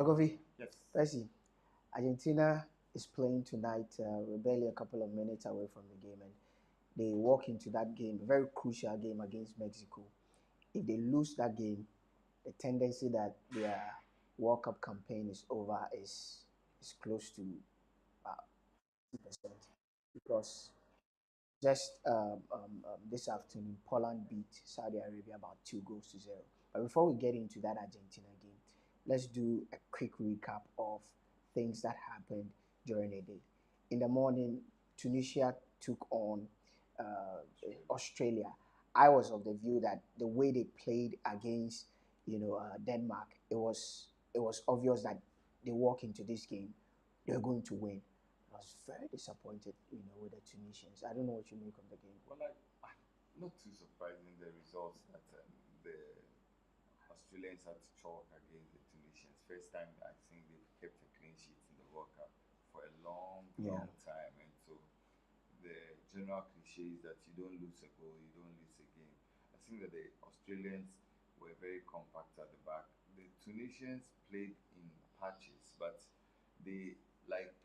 Jokovi, Yes. Percy, Argentina is playing tonight. We're barely a couple of minutes away from the game, and they walk into that game, a very crucial game against Mexico. If they lose that game, the tendency that their World Cup campaign is over is close to 50%, because just this afternoon, Poland beat Saudi Arabia about 2 goals to 0. But before we get into that Argentina game, let's do a quick recap of things that happened during the day. In the morning, Tunisia took on Australia. I was of the view that the way they played against, Denmark, it was obvious that they walk into this game, they're going to win. I was very disappointed, with the Tunisians. I don't know what you make of the game. Well, not too surprising the results that the Australians had to chalk against the Tunisians. First time I think they've kept a clean sheet in the World Cup for a long, Yeah. long time, and so the general cliche is that you don't lose a goal, you don't lose a game. I think that the Australians were very compact at the back. The Tunisians played in patches, but they like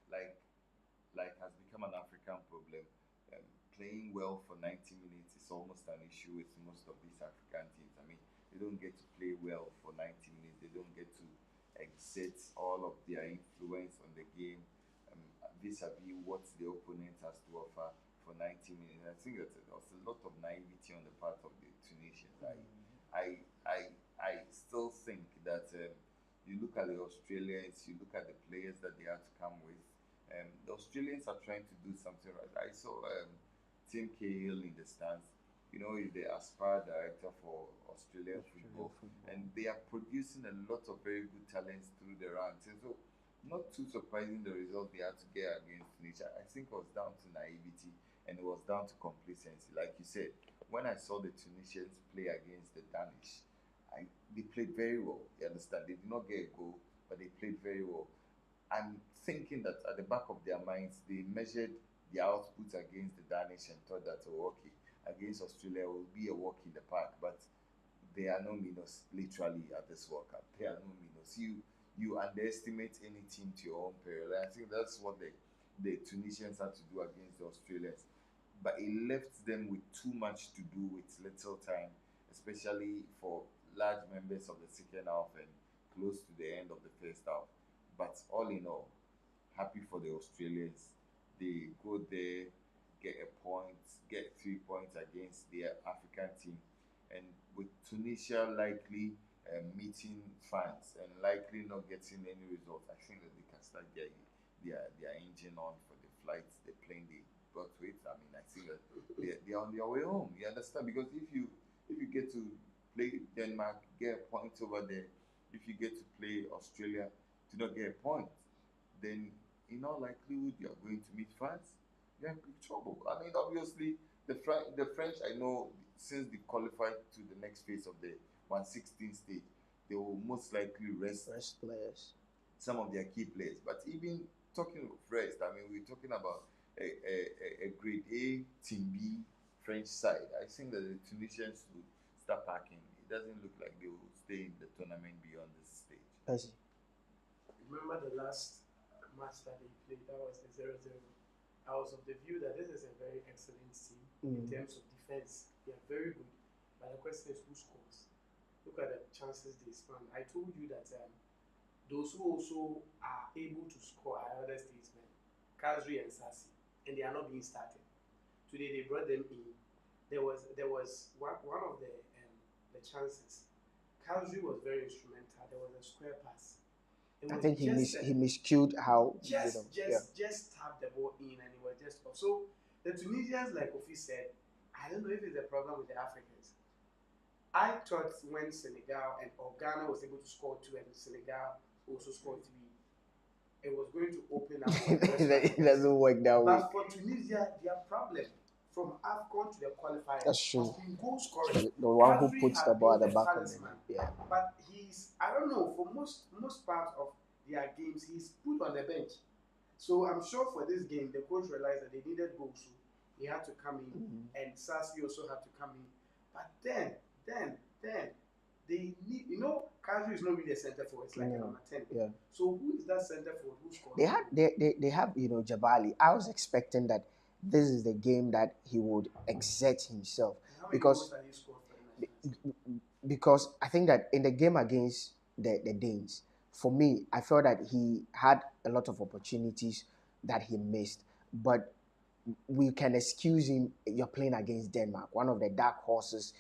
has become an African problem. Um, Playing well for 90 minutes is almost an issue with most of these African teams. I mean, they don't get to play well for 90 minutes. They don't get to exert all of their influence on the game, vis-a-vis what the opponent has to offer for 90 minutes. I think that there was a lot of naivety on the part of the Tunisians. I still think that you look at the Australians, you look at the players that they had to come with. The Australians are trying to do something right. I saw Tim Cahill in the stands. He's the Aspire director for Australian football, and they are producing a lot of very good talents through the ranks. And so, not too surprising the result they had to get against Tunisia. I think it was down to naivety and it was down to complacency. Like you said, when I saw the Tunisians play against the Danish, they played very well. You understand? They did not get a goal, but they played very well. I'm thinking that at the back of their minds, they measured the output against the Danish and thought that, oh, okay, against Australia will be a walk in the park. But they are no minus, literally, at this World Cup. They are no minus. You underestimate any team to your own peril. And I think that's what the Tunisians had to do against the Australians. But it left them with too much to do with little time, especially for large members of the second half and close to the end of the first half. But all in all, happy for the Australians. They go there, get a point, get 3 points against their African team, and with Tunisia likely meeting fans and likely not getting any results, I think that they can start getting their engine on for the flights, the plane they got with. I mean, I think that they're on their way home. You understand? Because if you get to play Denmark, get a point over there. If you get to play Australia, do not get a point, then in all likelihood you are going to meet France. You're in big trouble. I mean, obviously, the French, I know, since they qualified to the next phase of the 116 stage, they will most likely rest First players. some of their key players. But even talking of rest, I mean, we're talking about a grade A, Team B French side. I think that the Tunisians would start packing. It doesn't look like they will stay in the tournament beyond this stage. Percy. Remember the last match that they played? That was the 0-0. I was of the view that this is a very excellent team in terms of defense. They are very good. But the question is who scores? Look at the chances they spun. I told you that those who also are able to score are other statesmen, Kazri and Sassi, and they are not being started. Today they brought them in. There was one of the chances. Kazri was very instrumental. There was a square pass. It I was think he just he miscued how just tapped the ball in and it was just off. So the Tunisians, like Kofi said, I don't know if it's a problem with the Africans. I thought when Senegal and or Ghana was able to score two and Senegal also scored three, it was going to open up for the rest of it the doesn't work that way. But for Tunisia, their problem from AFCON to the qualifiers That's true. has been goal scoring. The one who Kadri puts has the ball at been the back of the talisman. net. Yeah. But he's, I don't know, for most part of their games, he's put on the bench. So I'm sure for this game, the coach realized that they needed goals. So he had to come in, and Sassi also had to come in. But then they need, Kazu is not really a center forward, it's like a Yeah. number 10. Yeah. So who is that center forward who scores? They have Jabali. I was expecting that this is the game that he would exert himself And how many goals because has he scored for the national team? I think that in the game against the Danes, for me, I felt that he had a lot of opportunities that he missed. But we can excuse him. You're playing against Denmark, one of the dark horses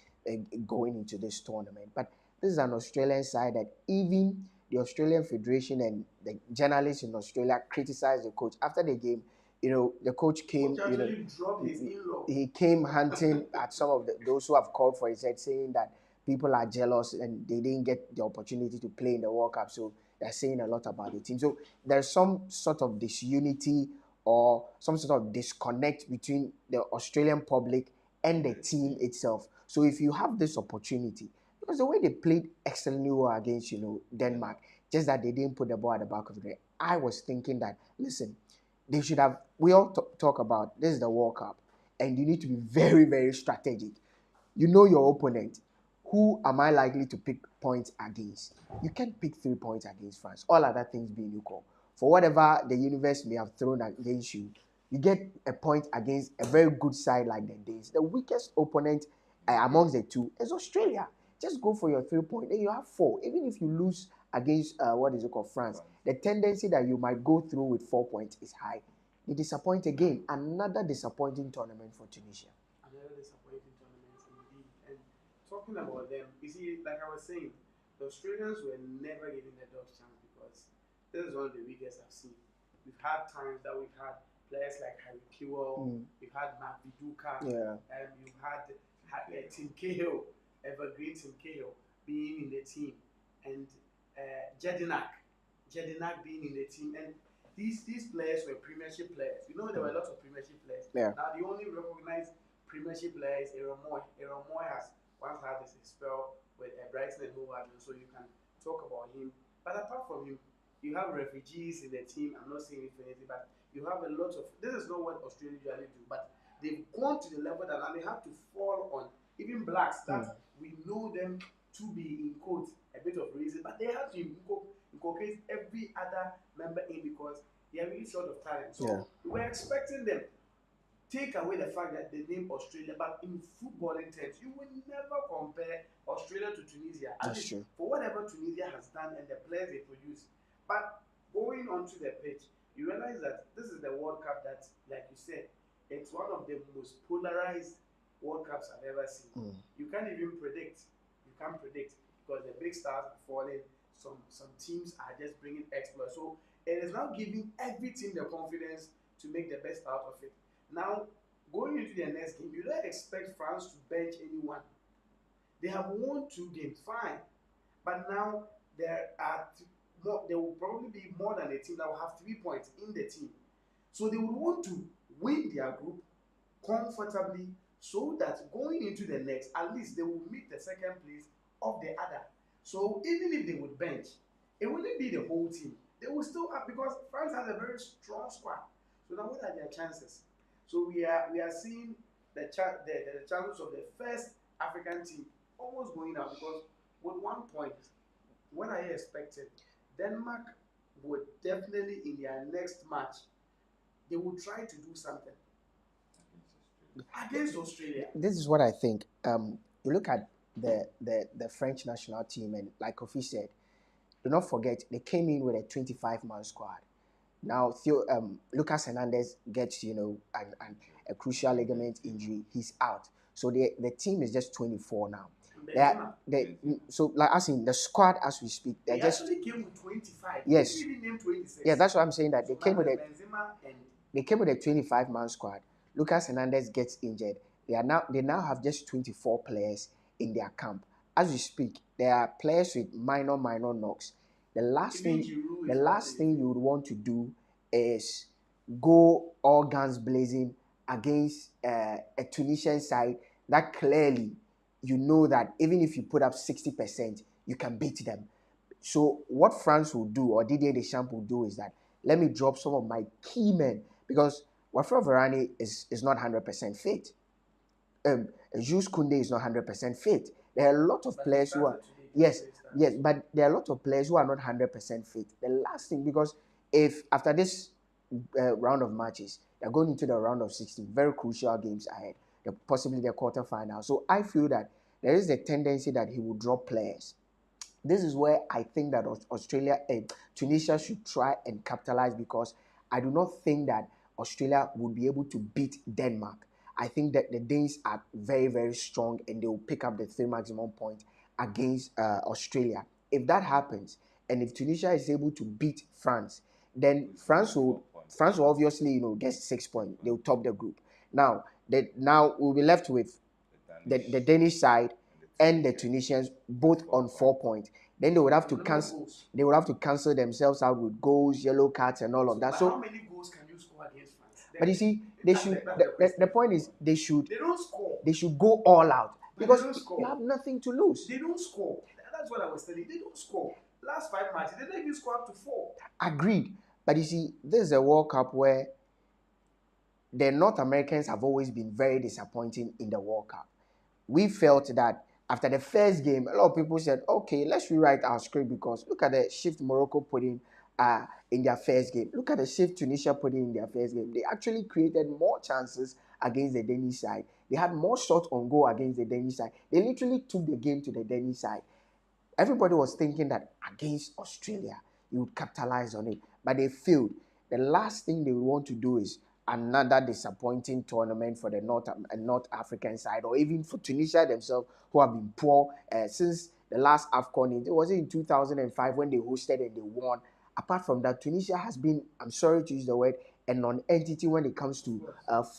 going into this tournament. But this is an Australian side that even the Australian Federation and the journalists in Australia criticized the coach after the game. The coach came. Coach actually dropped his in-law. He came hunting at some of those who have called for his head, saying that people are jealous and they didn't get the opportunity to play in the World Cup. So they're saying a lot about the team. So there's some sort of disunity or some sort of disconnect between the Australian public and the team itself. So if you have this opportunity, because the way they played excellently well against Denmark, just that they didn't put the ball at the back of the net, I was thinking that, listen, they should have. We all talk about this is the World Cup, and you need to be very, very strategic. You know your opponent. Who am I likely to pick points against? You can't pick 3 points against France. All other things being equal. For whatever the universe may have thrown against you, you get a point against a very good side like the Danes. The weakest opponent amongst the two is Australia. Just go for your 3 point, then you have four. Even if you lose against what is it called, France, the tendency that you might go through with 4 points is high. They disappoint again. Another disappointing tournament for Tunisia. Another disappointing tournament indeed. And talking about them, you see, like I was saying, the Australians were never given the dog's chance because this is one of the weakest I've seen. We've had times that we've had players like Harry Kewell, we've had Mark Viduka, Yeah. and you've had Tim Cahill, evergreen Tim Cahill, being in the team, and Jedinak being in the team. And these players were Premiership players. There were a lot of Premiership players. Yeah. Now the only recognized Premiership player is Aaron Moy. Aaron Moy has once had this spell with Brighton and Hove Albion, so you can talk about him. But apart from him, you have refugees in the team. I'm not saying it for anything, but you have a lot of. This is not what Australia usually do, but they've gone to the level that now they have to fall on even blacks that we know them to be in quotes a bit of reason, but they have to inculcate every other member in because they are really short of talent. So we're expecting them take away the fact that they name Australia, but in footballing terms, you will never compare Australia to Tunisia. That's true. For whatever Tunisia has done and the players they produce. But going onto the pitch, you realize that this is the World Cup that, like you said, it's one of the most polarized World Cups I've ever seen. You can't even predict. You can't predict because the big stars are falling. Some teams are just bringing exploits. So it is now giving every team the confidence to make the best out of it. Now, going into their next game, you don't expect France to bench anyone. They have won 2 games, fine. But now there will probably be more than a team that will have 3 points in the team. So they would want to win their group comfortably so that going into the next, at least they will meet the second place of the other. So even if they would bench, it wouldn't be the whole team. They will still have because France has a very strong squad. So now what are their chances? So we are seeing the chances of the first African team almost going out because with 1 point, when I expected Denmark would definitely in their next match they will try to do something against Australia. This is what I think. You look at the French national team, and like Kofi said, do not forget they came in with a 25-man squad. Now, Lucas Hernandez gets a crucial ligament injury. He's out, so the team is just 24 now. So like as in the squad as we speak, they actually came with 25. Yes. They didn't name 26. Yeah, that's what I'm saying. That So they came with Benzema and they came with a 25-man squad. Lucas Hernandez gets injured. They now have just 24 players in their camp. As we speak, there are players with minor knocks. The last thing you would want to do is go all guns blazing against a Tunisian side that clearly you know that even if you put up 60%, you can beat them. So what France will do, or Didier Deschamps will do, is that let me drop some of my key men because Wafra Varane is not 100% fit. Jules Koundé is not 100% fit. There are a lot of players who are. Yes, When it starts. yes, but there are a lot of players who are not 100% fit. The last thing, because if after this round of matches, they're going into the round of 16, very crucial games ahead, possibly the quarterfinal. So I feel that there is a tendency that he will drop players. This is where I think that Australia and Tunisia should try and capitalize, because I do not think that Australia would be able to beat Denmark. I think that the Danes are very, very strong and they will pick up the three maximum points against Australia. If that happens, and if Tunisia is able to beat France, then Which will get 4 points. France will obviously get 6 points. They will top the group. Now we'll be left with the Danish side and the Tunisians both on 4 points. Then they would have to cancel. They would have to cancel themselves out with goals, yellow cards, and all of that. So how many goals can you score against France? But you see, they should. The point is, they should. They don't score. They should go all out, because they don't score. you have nothing to lose. They don't score. That's what I was telling you. They don't score. Last 5 matches, they don't even score up to 4. Agreed. But you see, this is a World Cup where the North Americans have always been very disappointing in the World Cup. We felt that after the first game, a lot of people said, okay, let's rewrite our script, because look at the shift Morocco put in their first game. Look at the shift Tunisia put in their first game. They actually created more chances against the Danish side. They had more shots on goal against the Danish side. They literally took the game to the Danish side. Everybody was thinking that against Australia, you would capitalize on it, but they failed. The last thing they want to do is another disappointing tournament for the North African side, or even for Tunisia themselves, who have been poor since the last AFCON. It was in 2005 when they hosted and they won. Apart from that, Tunisia has been, I'm sorry to use the word, a non-entity when it comes to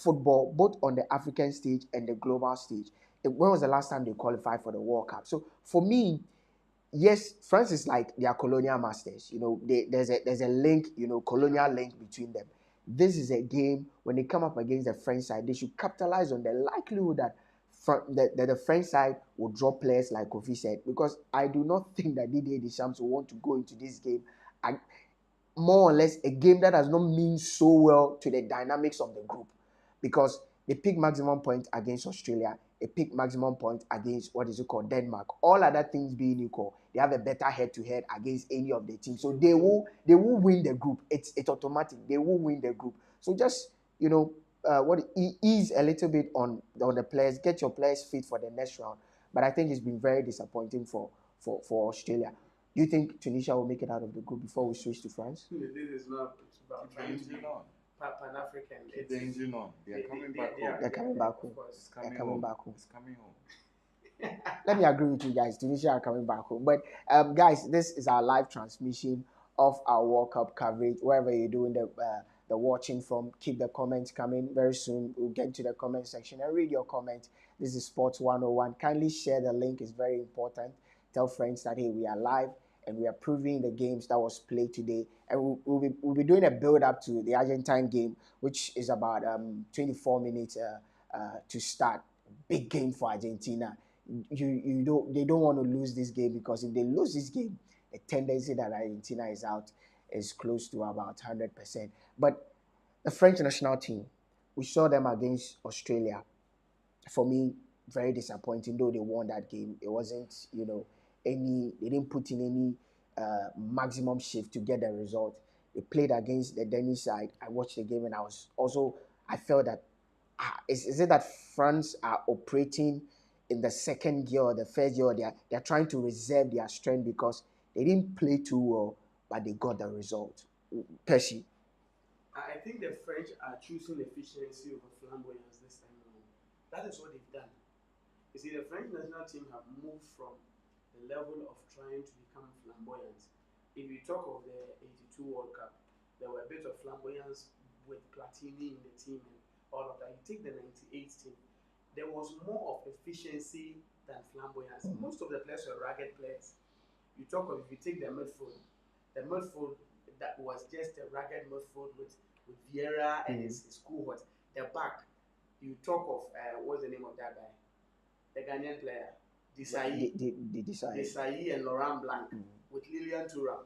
football, both on the African stage and the global stage. When was the last time they qualified for the World Cup? So for me, yes, France is like their colonial masters. There's a link, colonial link between them. This is a game when they come up against the French side, they should capitalize on the likelihood that the French side will draw players like Kofi said, because I do not think that Didier Deschamps will want to go into this game and more or less a game that does not mean so well to the dynamics of the group, because they pick maximum point against Australia, they pick maximum point against what is it called Denmark. All other things being equal, they have a better head-to-head against any of the teams, so they will win the group. It's automatic. They will win the group. So just ease a little bit on the players, get your players fit for the next round. But I think it's been very disappointing for Australia. Do you think Tunisia will make it out of the group before we switch to France? This is not about trying to be Pan-African. Keep the engine on. They are coming back home. They're coming back home. It's coming home. It's coming home. Let me agree with you guys. Tunisia are coming back home. But guys, this is our live transmission of our World Cup coverage. Wherever you're doing the watching from, keep the comments coming. Very soon we'll get to the comment section and read your comments. This is Sports 101. Kindly share the link. It's very important. Tell friends that, hey, we are live and we are previewing the games that was played today. And we'll be doing a build-up to the Argentine game, which is about 24 minutes to start. Big game for Argentina. They don't want to lose this game, because if they lose this game, the tendency that Argentina is out is close to about 100%. But the French national team, we saw them against Australia. For me, very disappointing. Though they won that game, it wasn't they didn't put in any maximum shift to get the result. They played against the Danish side. I watched the game and I felt that is it that France are operating in the second gear or the first gear? They're trying to reserve their strength because they didn't play too well, but they got the result. Percy. I think the French are choosing efficiency over flamboyance this time around. That is what they've done. You see, the French national team have moved from the level of trying to become flamboyant. If you talk of the 82 World Cup, there were a bit of flamboyance with Platini in the team and all of that. You take the 98 team, there was more of efficiency than flamboyance. Most of the players were ragged players. You talk of, if you take the midfield that was just a ragged midfield with Vieira and his cohort. The back, you talk of what's the name of that guy? The Ghanaian player, Desai and Laurent Blanc with Lilian Thuram,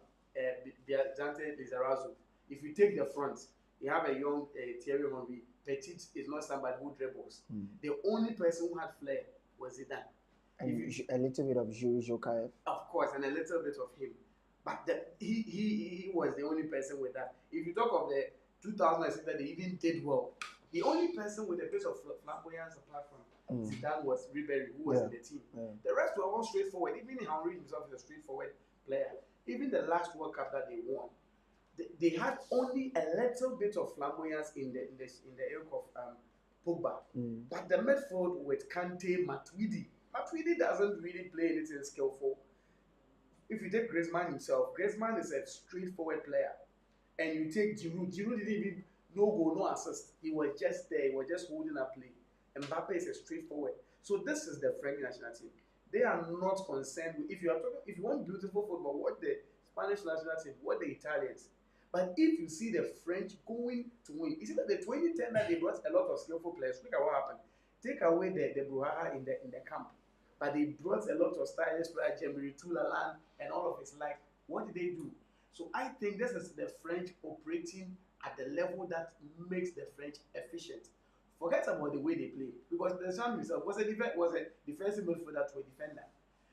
Zante Lizarazu. If you take the front, you have a young Thierry Henry. Petit is not somebody who dribbles. The only person who had flair was Zidane. And a little bit of Jules Jokaev. Of course, and a little bit of him. But he was the only person with that. If you talk of the 2006 that they even did well, the only person with a bit of flamboyance apart from Zidane was Ribery, who was in the team. The rest were all straightforward. Even Henry himself is a straightforward player. Even the last World Cup that they won, they had only a little bit of flamboyance in the ilk of Pogba. But the midfield with Kante, Matuidi doesn't really play anything skillful. If you take Griezmann himself, Griezmann is a straightforward player. And you take Giroud, Giroud didn't even no goal, no assist. He was just there, he was just holding a play. Mbappe is a straightforward. So this is the French national team. They are not concerned with if you want beautiful football, what the Spanish national team, what the Italians. But if you see the French going to win, you see that the 2010 that they brought a lot of skillful players. Look at what happened. Take away the Brouhaha in the camp. But they brought a lot of stylish players, Jemiri Toulalan, and all of his like. What did they do? So I think this is the French operating at the level that makes the French efficient. Forget about the way they play, because the Deschamps himself was a defensive midfielder to a defender.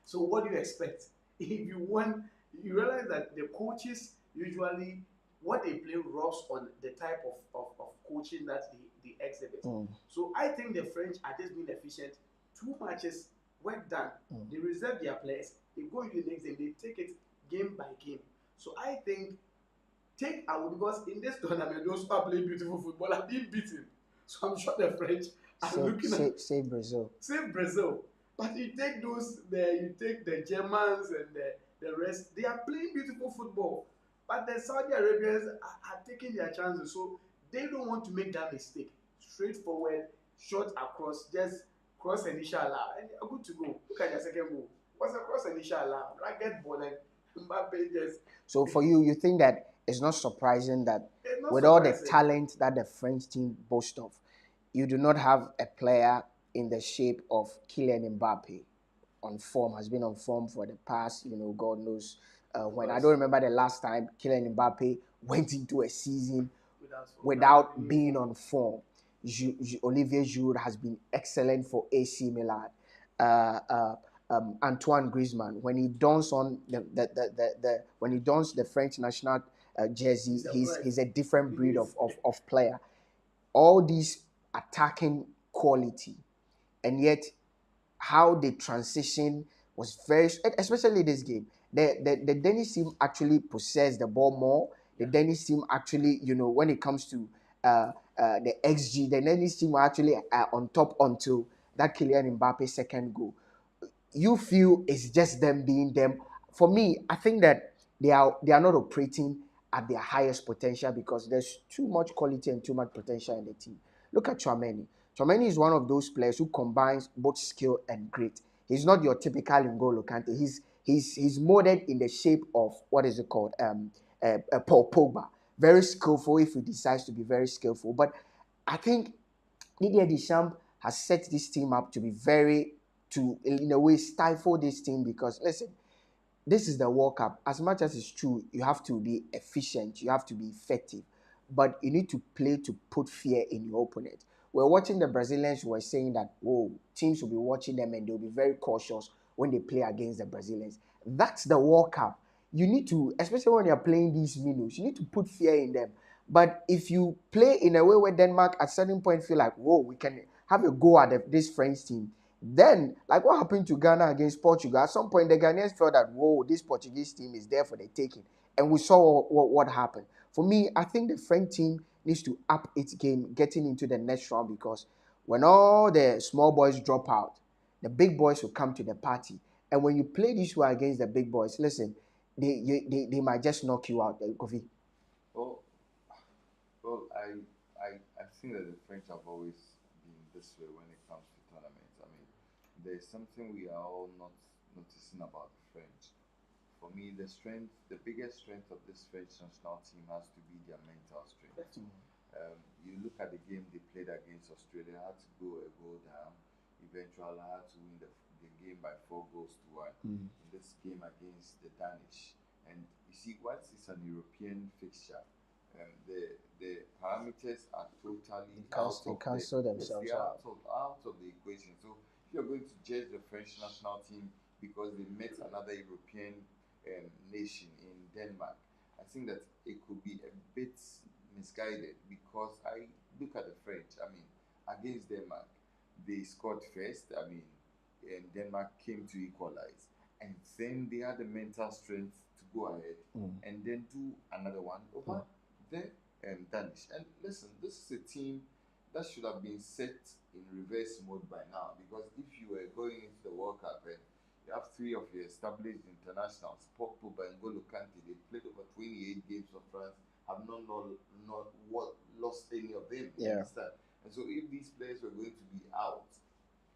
So what do you expect? If you want, you realize that the coaches usually what they play rubs on the type of coaching that they exhibit. So I think the French are just being efficient. 2 matches, work done. They reserve their players. They go into the next game. They take it game by game. So I think take out because in this tournament those who are playing beautiful football are being beaten. So I'm sure the French are looking at save Brazil. Save Brazil. But you take you take the Germans and the rest, they are playing beautiful football. But the Saudi Arabians are taking their chances. So they don't want to make that mistake. Straightforward, shot across, just cross initial allow, and they're good to go. Look at their second goal. What's a cross initial allow? Ragged ball and Mbappe just. So for you think that it's not surprising that with all the talent that the French team boasts of, you do not have a player in the shape of Kylian Mbappe has been on form for the past, God knows when. I don't remember the last time Kylian Mbappe went into a season without being on form. Olivier Giroud has been excellent for AC Milan. Antoine Griezmann, when he dons on when he dons the French national jersey, he's a different breed of player. All these attacking quality, and yet how they transition was very, especially this game. The Danish team actually possessed the ball more. The Danish team actually, when it comes to the XG, the Danish team were actually on top until that Kylian Mbappe second goal. You feel it's just them being them. For me, I think that they are not operating at their highest potential because there's too much quality and too much potential in the team. Look at Tchouaméni. Tchouaméni is one of those players who combines both skill and grit. He's not your typical N'Golo Kante. He's molded in the shape of what is it called? Paul Pogba. Very skillful if he decides to be very skillful. But I think Didier Deschamps has set this team up to be in a way, stifle this team because, listen, this is the World Cup. As much as it's true, you have to be efficient, you have to be effective, but you need to play to put fear in your opponent. We're watching the Brazilians who were saying that, teams will be watching them and they'll be very cautious when they play against the Brazilians. That's the World Cup. You need to, especially when you're playing these minnows, you need to put fear in them. But if you play in a way where Denmark at a certain point feel like, we can have a go at this French team, then, like what happened to Ghana against Portugal, at some point the Ghanaians felt that, this Portuguese team is there for the taking. And we saw what happened. For me, I think the French team needs to up its game getting into the next round because when all the small boys drop out, the big boys will come to the party. And when you play this way against the big boys, listen, they might just knock you out, Kofi. Well, I think that the French have always been this way when it comes to tournaments. I mean, there's something we are all not noticing about the French. For me, the biggest strength of this French national team has to be their mental strength. You look at the game they played against Australia, had to go a goal down. Eventually, had to win the game by 4-1 in this game against the Danish. And you see, once it's an European fixture, the parameters are totally cancel themselves out of the equation. So if you're going to judge the French national team because they met another European nation in Denmark, I think that it could be a bit misguided because I look at the French. I mean, against Denmark, they scored first. I mean, and Denmark came to equalize, and then they had the mental strength to go ahead and then do another one over the Danish. And listen, this is a team that should have been set in reverse mode by now because if you were going into the World Cup and you have three of your established internationals, Pogba and N'Golo Kante, they played over 28 games for France, have not lost any of them. You understand? And so if these players were going to be out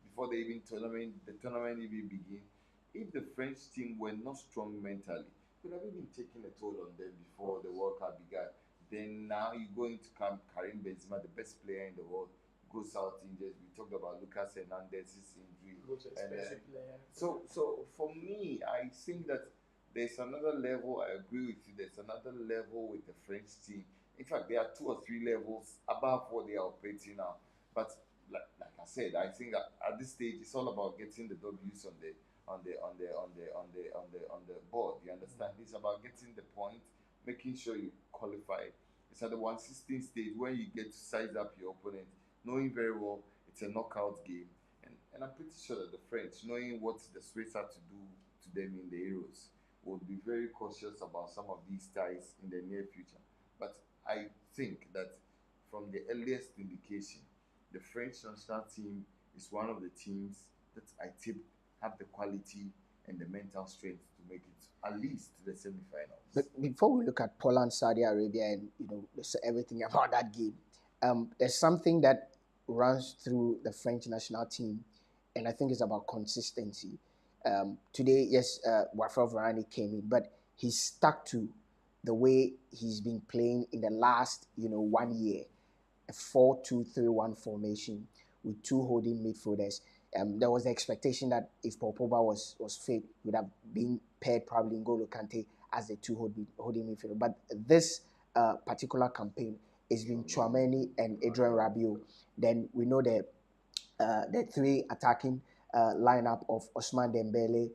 before the tournament even begin, if the French team were not strong mentally, it could have even taken a toll on them before the World Cup began. Then now you go into camp, Karim Benzema, the best player in the world, goes out injured. We talked about Lucas Hernandez's injury. Most expensive player. So for me, I think that there's another level. I agree with you. There's another level with the French team. In fact, there are two or three levels above what they are operating now. But like I said, I think that at this stage it's all about getting the W's on the board. You understand? It's about getting the point, making sure you qualify. It's at the 116 stage when you get to size up your opponent, knowing very well it's a knockout game. And I'm pretty sure that the French, knowing what the Swiss have to do to them in the Euros, would be very cautious about some of these ties in the near future. But I think that from the earliest indication, the French national team is one of the teams that I tip have the quality and the mental strength to make it at least to the semi-finals. But before we look at Poland, Saudi Arabia, and everything about that game, there's something that runs through the French national team, and I think it's about consistency. Today, yes, Wafra Varane came in, but he stuck to the way he's been playing in the last 1 year, a 4-2-3-1 formation with two holding midfielders. There was the expectation that if Paul Pogba was fit, he would have been paired probably N'Golo Kante as the two holding midfielder. But this particular campaign has been Chouameni and Adrien Rabiot. Then we know the three attacking lineup of Ousmane Dembele,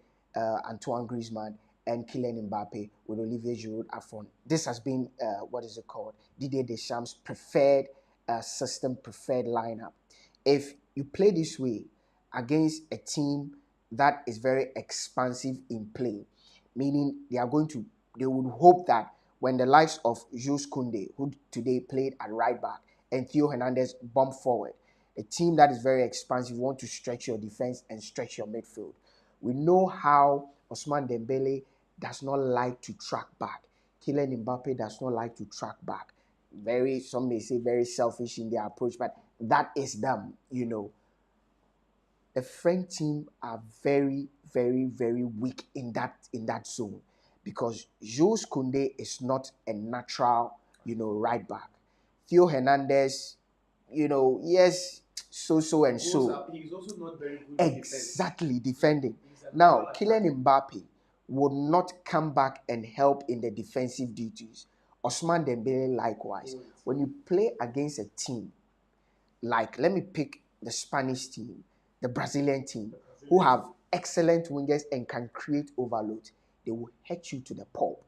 Antoine Griezmann, and Kylian Mbappe with Olivier Giroud up front. This has been what is it called? Didier Deschamps' preferred system, preferred lineup. If you play this way against a team that is very expansive in play, meaning they would hope that when the likes of Jules Koundé, who today played at right back, and Theo Hernandez bump forward, a team that is very expansive want to stretch your defense and stretch your midfield. We know how Ousmane Dembele does not like to track back. Kylian Mbappe does not like to track back. Some may say very selfish in their approach, but that is them. The French team are very, very, very weak in that zone because Jules Koundé is not a natural, right back. Theo Hernandez, yes, so and so. He's also not very good exactly defending. Now, Kylian Mbappe would not come back and help in the defensive duties. Ousmane Dembele likewise. When you play against a team like, let me pick the Spanish team, the Brazilian team, who have excellent wingers and can create overload, they will hurt you to the pulp.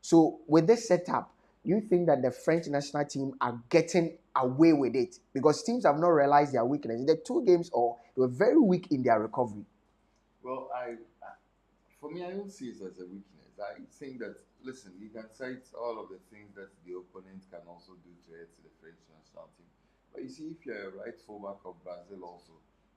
So with this setup, you think that the French national team are getting away with it because teams have not realized their weakness. In the two games, they were very weak in their recovery. Well, for me, I don't see it as a weakness. I think that, listen, you can cite all of the things that the opponent can also do to hurt the French national team. But you see, if you're a right fullback of Brazil also,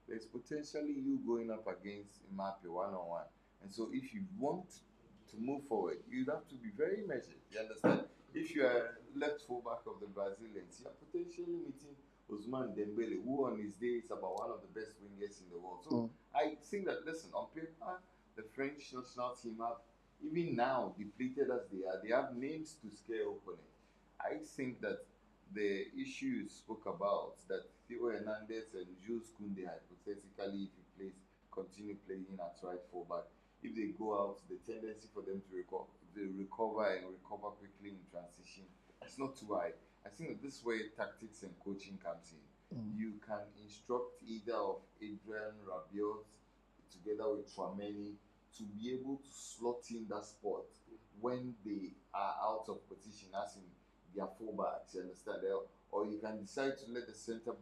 there's potentially you going up against Mbappe one-on-one. And so if you want to move forward, you'd have to be very measured. You understand? If you are left fullback of the Brazilians, you are potentially meeting Ousmane Dembele, who on his day is about one of the best wingers in the world. So I think that, listen, on paper, the French national team have, even now, depleted as they have names to scare opponents. I think that the issue you spoke about, that Theo Hernandez and Jules Koundé, hypothetically, if he continue playing at right fullback, if they go out, the tendency for them to recover quickly in transition, it's not too high. I think that this is where tactics and coaching comes in. you can instruct either of Adrian Rabiot together with Trameni to be able to slot in that spot when they are out of position, as in their fullbacks, you understand? Or you can decide to let the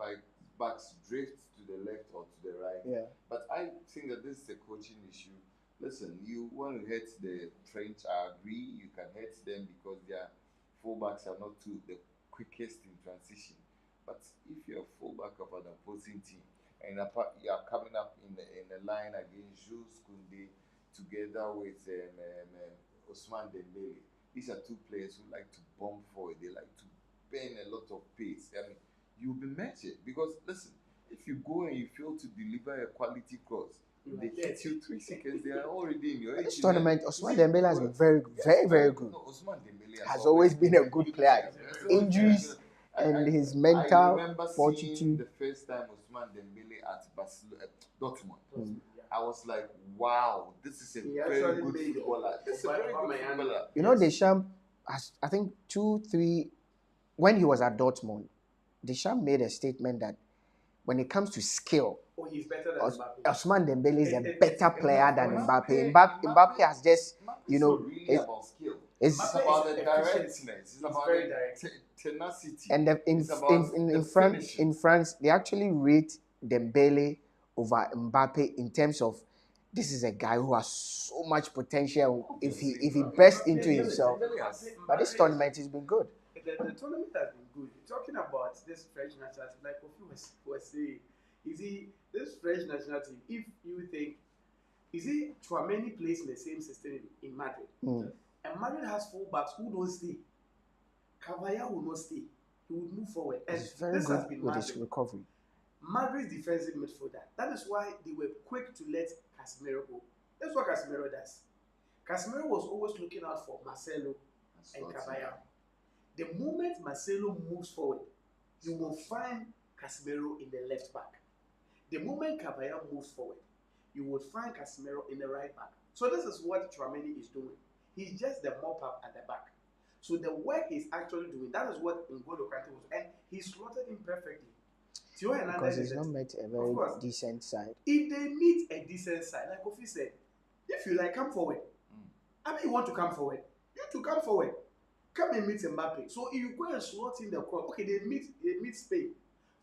backs drift to the left or to the right. Yeah. But I think that this is a coaching issue. Listen, you want to hit the French, I agree, you can hit them because their fullbacks are not too the quickest in transition. But if you're a fullback of an opposing team and you are coming up in a line against Jules Koundé together with Osman Dembele, these are two players who like to bomb forward. They like to burn a lot of pace. I mean, you'll be matched because listen, if you go and you fail to deliver a quality cross, they hit you 3 seconds. They are already in your This 18. tournament, Osman Dembele has been very good. No, Osman Dembele Has always been a good player. Injuries and his mental I remember seeing fortitude. the first time Osman Dembele at Barcelona, Dortmund. I was like, wow, this is a very good footballer. This is a very good footballer. You know, Deschamps has, I think, 2-3, when he was at Dortmund, Deschamps made a statement that when it comes to skill, he's better than Mbappe. Osman Dembele is a better player than Mbappe. Mbappe has just, you know, really about skill. It's about the directness. It's about very the tenacity. And in France, they actually rate Dembele over Mbappe in terms of this is a guy who has so much potential if he bursts into himself. But this tournament has been good. The tournament has been good. Talking about this French national team, like Kofi was saying, is he this French national team? If you think, is he Tchouameni plays in the same system in Madrid, and Madrid has fullbacks who don't stay. Cavalla will not stay. He will move forward. And he's very good with his recovery. Madrid's defensive midfielder. That is why they were quick to let Casemiro go. That's what Casemiro does. Casemiro was always looking out for Marcelo and Cavalla. The moment Marcelo moves forward, you will find Casemiro in the left back. The moment Cavalla moves forward, you will find Casemiro in the right back. So this is what Tchouameni is doing. He's just the mop-up at the back. So the work he's actually doing, that is what N'Golo Kante was, and he slotted him perfectly. Because he's not met a very decent side. If they meet a decent side, like Kofi said, if you like, come forward. I mean, you want to come forward. You to come forward. Come and meet Mbappe. So if you go and slot in the cross, okay, they meet Spain.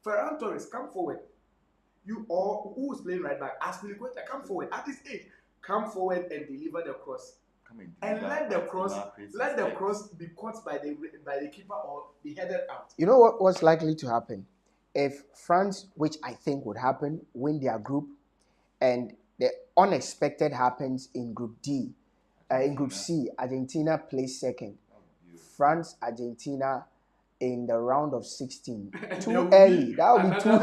Ferran Torres, come forward. You or who is playing right back? Aspilicueta, come forward. At this age, come forward and deliver the cross. And let the cross be caught by the keeper or be headed out. You know what's likely to happen? If France, which I think would happen, win their group, and the unexpected happens in Group D, in Group C, Argentina plays second. France, Argentina in the round of 16. Too early. That would be too.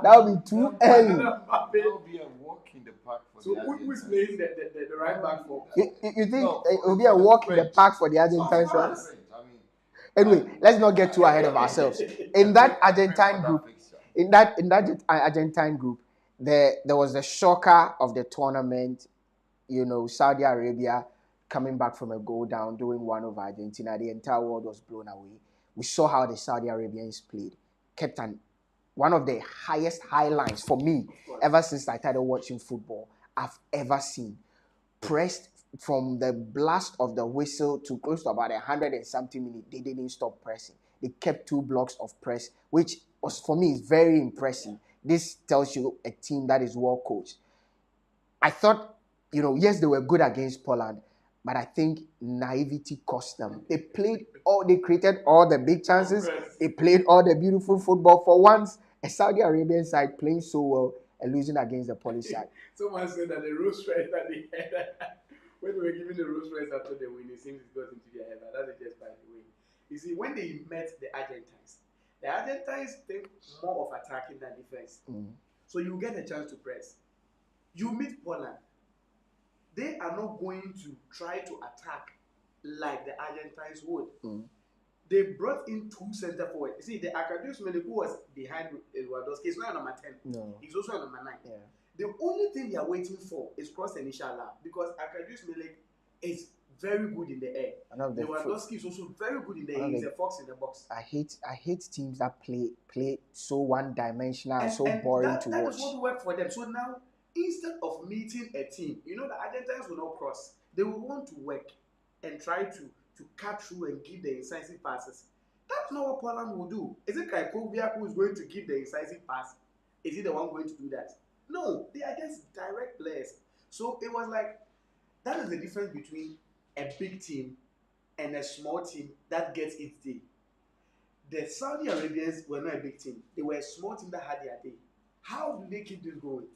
That would be too early. That would be a walk in the park for so who is playing the right back for? You think it will be a walk in the park for the Argentines, right? Anyway, let's not get too ahead of ourselves. In that Argentine group, Argentine group, there was the shocker of the tournament. You know, Saudi Arabia coming back from a goal down, doing one over Argentina. The entire world was blown away. We saw how the Saudi Arabians played. Kept one of the highest highlights for me ever since I started watching football I've ever seen. Pressed from the blast of the whistle to close to about 100 and something minutes, they didn't stop pressing. They kept 2 blocks of press, which was for me is very impressive. This tells you a team that is well coached. I thought, yes, they were good against Poland, but I think naivety cost them. They created all the big chances. They played all the beautiful football. For once, a Saudi Arabian side playing so well and losing against the Polish side. Someone said that the Rolls Royce that they had, when they were giving the Rolls Royce after the win, it seems it got into their head. That is just by the way. You see, when they met the Argentines think more of attacking than defense. So you get a chance to press. You meet Poland. They are not going to try to attack like the Argentines would. They brought in 2 center forward. You see, the Arkadiusz Milik, who was behind Lewandowski, he's not a number 10. No. He's also a number 9. Yeah. The only thing they are waiting for is cross and inshallah, because Arkadiusz Milik is very good in the air. One of the Lewandowski is also very good in the one air. of He's the- a fox in the box. I hate teams that play so one dimensional and so And boring that, to that watch. is what worked for them. So now, instead of meeting a team, you know, the Argentines will not cross. They will want to work and try to cut through and give the incisive passes. That's not what Poland will do. Is it Krajkowiak who is going to give the incisive pass? Is he the one going to do that? No, they are just direct players. So it was like, that is the difference between a big team and a small team that gets its day. The Saudi Arabians were not a big team. They were a small team that had their day. How do they keep this going?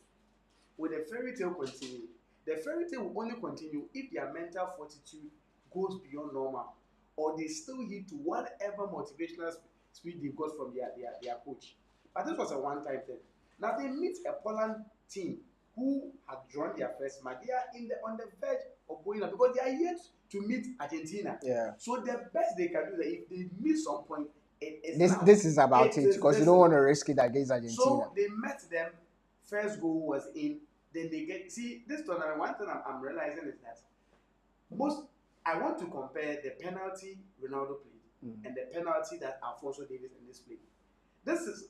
Will the fairy tale continue? The fairy tale will only continue if their mental fortitude goes beyond normal, or they still heed to whatever motivational speed they got from their coach. But this was a one-time thing. Now they meet a Poland team who had drawn their first match. They are on the verge of going up because they are yet to meet Argentina. Yeah. So the best they can do is that if they miss some point, it is This now. this is about it because you don't want to risk it against Argentina. So they met them. First goal was in. Then they get this tournament. One thing I'm realizing is that most I want to compare the penalty Ronaldo played and the penalty that Alfonso Davies and this played. This is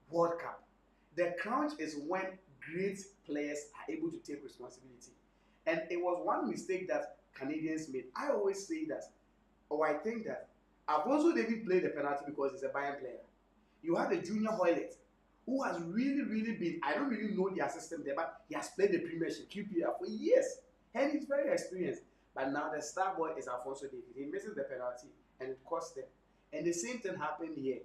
World Cup. The crunch is when great players are able to take responsibility. And it was one mistake that Canadians made. I always say that, or I think that Alfonso Davies played the penalty because he's a Bayern player. You had a Junior Hoylett who has really been, I don't really know their system there, but he has played the Premiership, QPR for years. And he's very experienced. But now the star boy is Alfonso Davies. He misses the penalty and it cost them. And the same thing happened here.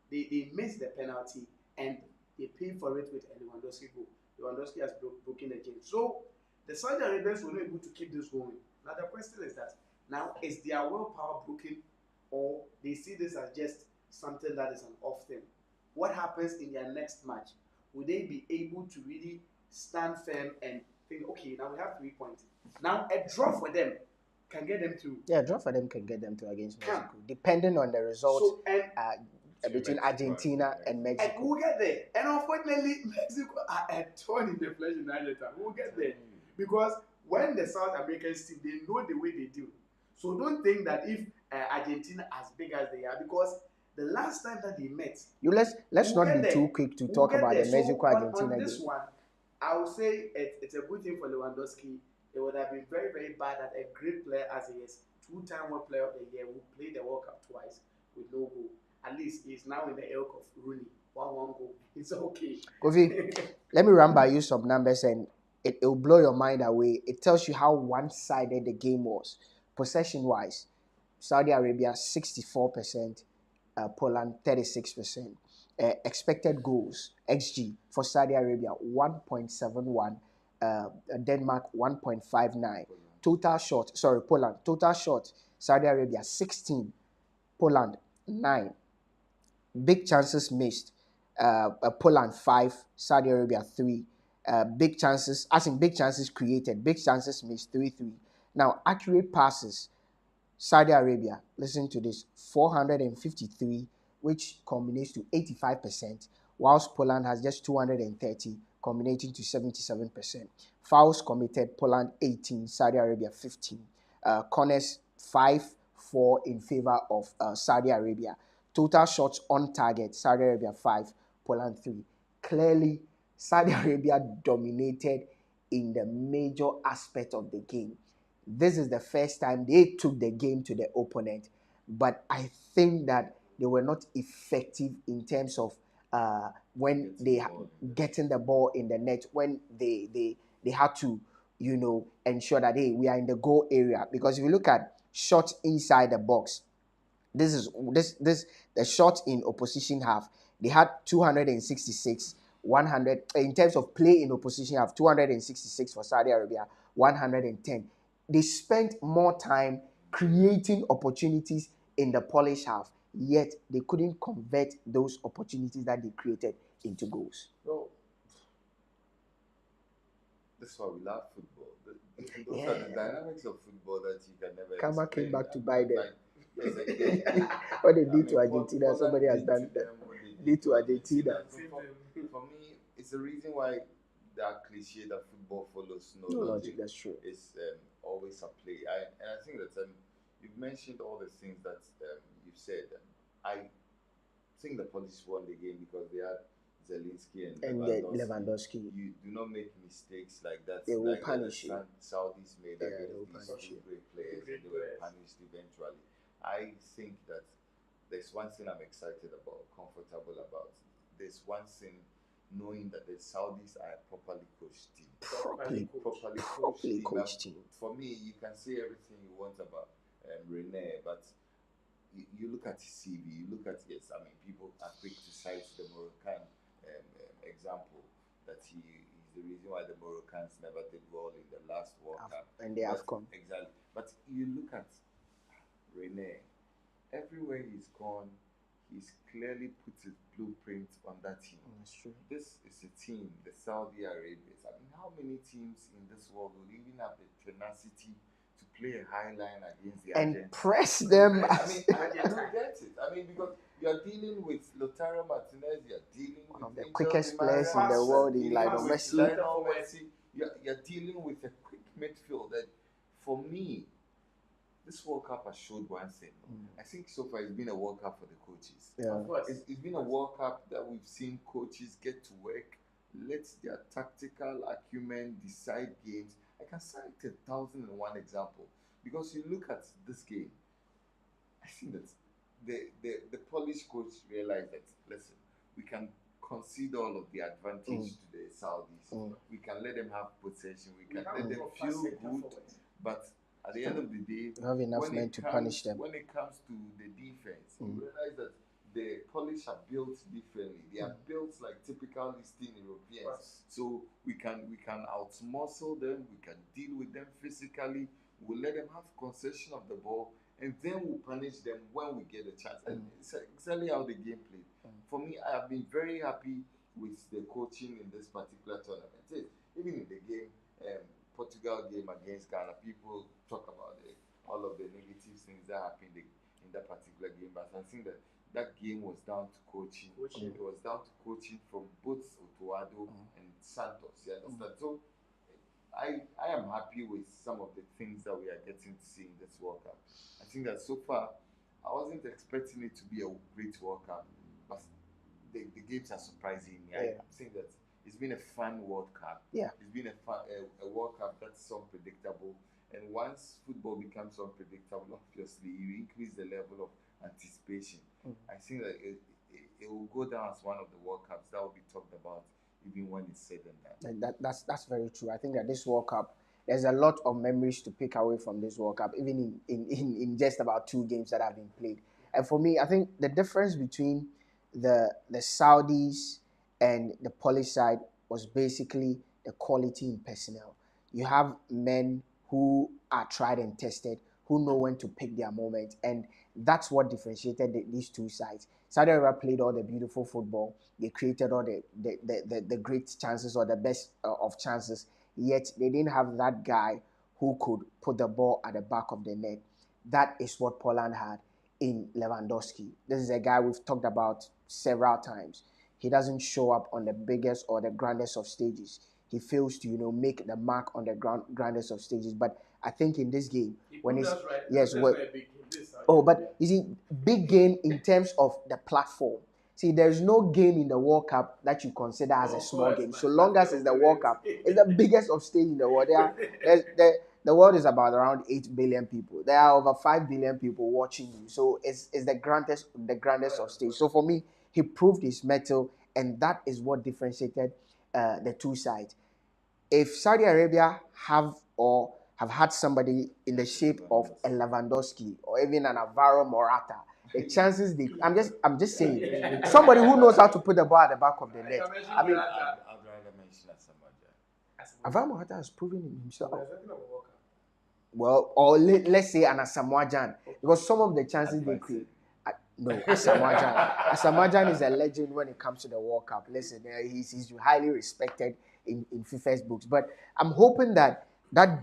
They missed the penalty and they paid for it with a Lewandowski goal. Lewandowski has broken the game. So the Saudi Arabians were not able to keep this going. Now the question is that, now is their willpower broken, or they see this as just something that is an off thing? What happens in their next match? Will they be able to really stand firm and think, okay, now we have 3 points. Now a draw for them can get them through. Yeah, draw for them can get them to against Mexico, depending on the result. So, between Argentina and Mexico. And we'll get there. And unfortunately, Mexico are a thorn in the flesh in Argentina. We'll get there. Because when the South Americans team, they know the way they do. So don't think that if Argentina as big as they are, because the last time that they met, let's not be too quick to talk about the Mexico Argentina on this one, I would say it's a good thing for Lewandowski. It would have been very bad that a great player as he is, 2-time World Player of the Year, who played the World Cup twice with no goal. At least he's now in the ilk of Rooney. 1-1 goal. It's okay. Kofi, let me run by you some numbers and it will blow your mind away. It tells you how one-sided the game was. Possession-wise, Saudi Arabia 64%, Poland 36%. Expected goals, XG, for Saudi Arabia 1.71, Denmark 1.59. Poland, total shot, Saudi Arabia 16, Poland 9. Big chances missed, Poland 5, Saudi Arabia 3. Big chances created, big chances missed 3-3. Now, accurate passes, Saudi Arabia, listen to this, 453, which culminates to 85%, whilst Poland has just 230, culminating to 77%. Fouls committed, Poland 18, Saudi Arabia 15. Corners 5-4 in favor of Saudi Arabia. Total shots on target, Saudi Arabia 5, Poland 3. Clearly, Saudi Arabia dominated in the major aspect of the game. This is the first time they took the game to the opponent, but I think that they were not effective in terms of when they getting the ball in the net, when they had to, ensure that, hey, we are in the goal area. Because if you look at shots inside the box, the shots in opposition half, they had 266, 100 in terms of play in opposition half, 266 for Saudi Arabia, 110. They spent more time creating opportunities in the Polish half, yet they couldn't convert those opportunities that they created into goals. Well, that's why we love football. Those are the dynamics of football that you can never Kama explain. came back to buy them. What they did to Argentina, somebody has done that. Did to Argentina. For me, it's the reason why that cliche that football follows no No logic. logic That's true. is always a play. And I think that you've mentioned all the things that you've said. I think the Polish won the game because they had Zelensky and And Lewandowski. Lewandowski, You do not make mistakes like that. they will Like punish you. Saudis made Yeah, they will against punish these you. two great players, Great and they were players. punished eventually. I think that there's one thing I'm excited about, comfortable about. There's one thing knowing that the Saudis are a properly coached team. Properly coached team. For me, you can say everything you want about Rene, but you look at his CV, you look at, yes, I mean, people are quick to cite the Moroccan example that he's the reason why the Moroccans never did well in the last World Cup. And they have come. Exactly. But you look at Rene, everywhere he's gone, he's clearly put his blueprint on that team. That's true. This is a team, the Saudi Arabians. I mean, how many teams in this world will even have the tenacity to play a high line against the And Argentines? press them. I mean, I don't get it. I mean, because you're dealing with Lautaro Martinez, you're dealing with One of the Angel quickest Di players in Maria, the world in you're Lionel dealing with Messi. Lionel Messi. You're dealing with a quick midfield that, for me, this World Cup has showed one thing. I think so far it's been a World Cup for the coaches. Yeah. Of course. It's been a World Cup that we've seen coaches get to work, let their tactical acumen decide games. I can cite 1,001 example because you look at this game. I think that the Polish coach realized that, listen, we can concede all of the advantage to the Saudis. We can let them have possession. We can let them feel good. But at the end of the day, You have enough men to punish them. when it comes to the defense, you realize that the Polish are built differently. They are built like typical Eastern Europeans. So we can outmuscle them. We can deal with them physically. We'll let them have possession of the ball, and then we'll punish them when we get a chance. And it's exactly how the game played. For me, I have been very happy with the coaching in this particular tournament. Even in the game, Portugal game against Ghana, people talk about all of the negative things that happened in that particular game. But I think that game was down to coaching. It was down to coaching from both Otuado and Santos. You understand? So I am happy with some of the things that we are getting to see in this World Cup. I think that so far, I wasn't expecting it to be a great World Cup, but the games are surprising me. I think that it's been a fun World Cup. Yeah. It's been a World Cup that's unpredictable. And once football becomes unpredictable, obviously, you increase the level of anticipation. I think that it will go down as one of the World Cups that will be talked about even when it's said and done. And that's very true. I think that this World Cup, there's a lot of memories to pick away from this World Cup, even in just about 2 games that have been played. And for me, I think the difference between the Saudis and the Polish side was basically the quality in personnel. You have men who are tried and tested, who know when to pick their moment, and that's what differentiated these two sides. Saudi Arabia played all the beautiful football. They created all the great chances or the best of chances, yet they didn't have that guy who could put the ball at the back of the net. That is what Poland had in Lewandowski. This is a guy we've talked about several times. He doesn't show up on the biggest or the grandest of stages. He fails to, make the mark on the grandest of stages. But I think in this game, when it's right. yes, but you see, big game in terms of the platform. See, there's no game in the World Cup that you consider as a small game. So long as it's the World Cup, it's the biggest of stage in the world. The world is about around 8 billion people. There are over 5 billion people watching you. So it's the grandest of stage. So for me, he proved his mettle, and that is what differentiated the two sides. If Saudi Arabia have had somebody in the shape of a Lewandowski or even an Alvaro Morata, the chances I'm just saying, somebody who knows how to put the ball at the back of the net. I mean, I'd rather mention Asamoah. Alvaro Morata has proven himself. Well, or let's say an Asamoah Gyan, because some of the chances they create. No, Asamoah Gyan. Asamoah Gyan is a legend when it comes to the World Cup. Listen, he's highly respected in FIFA's books. But I'm hoping that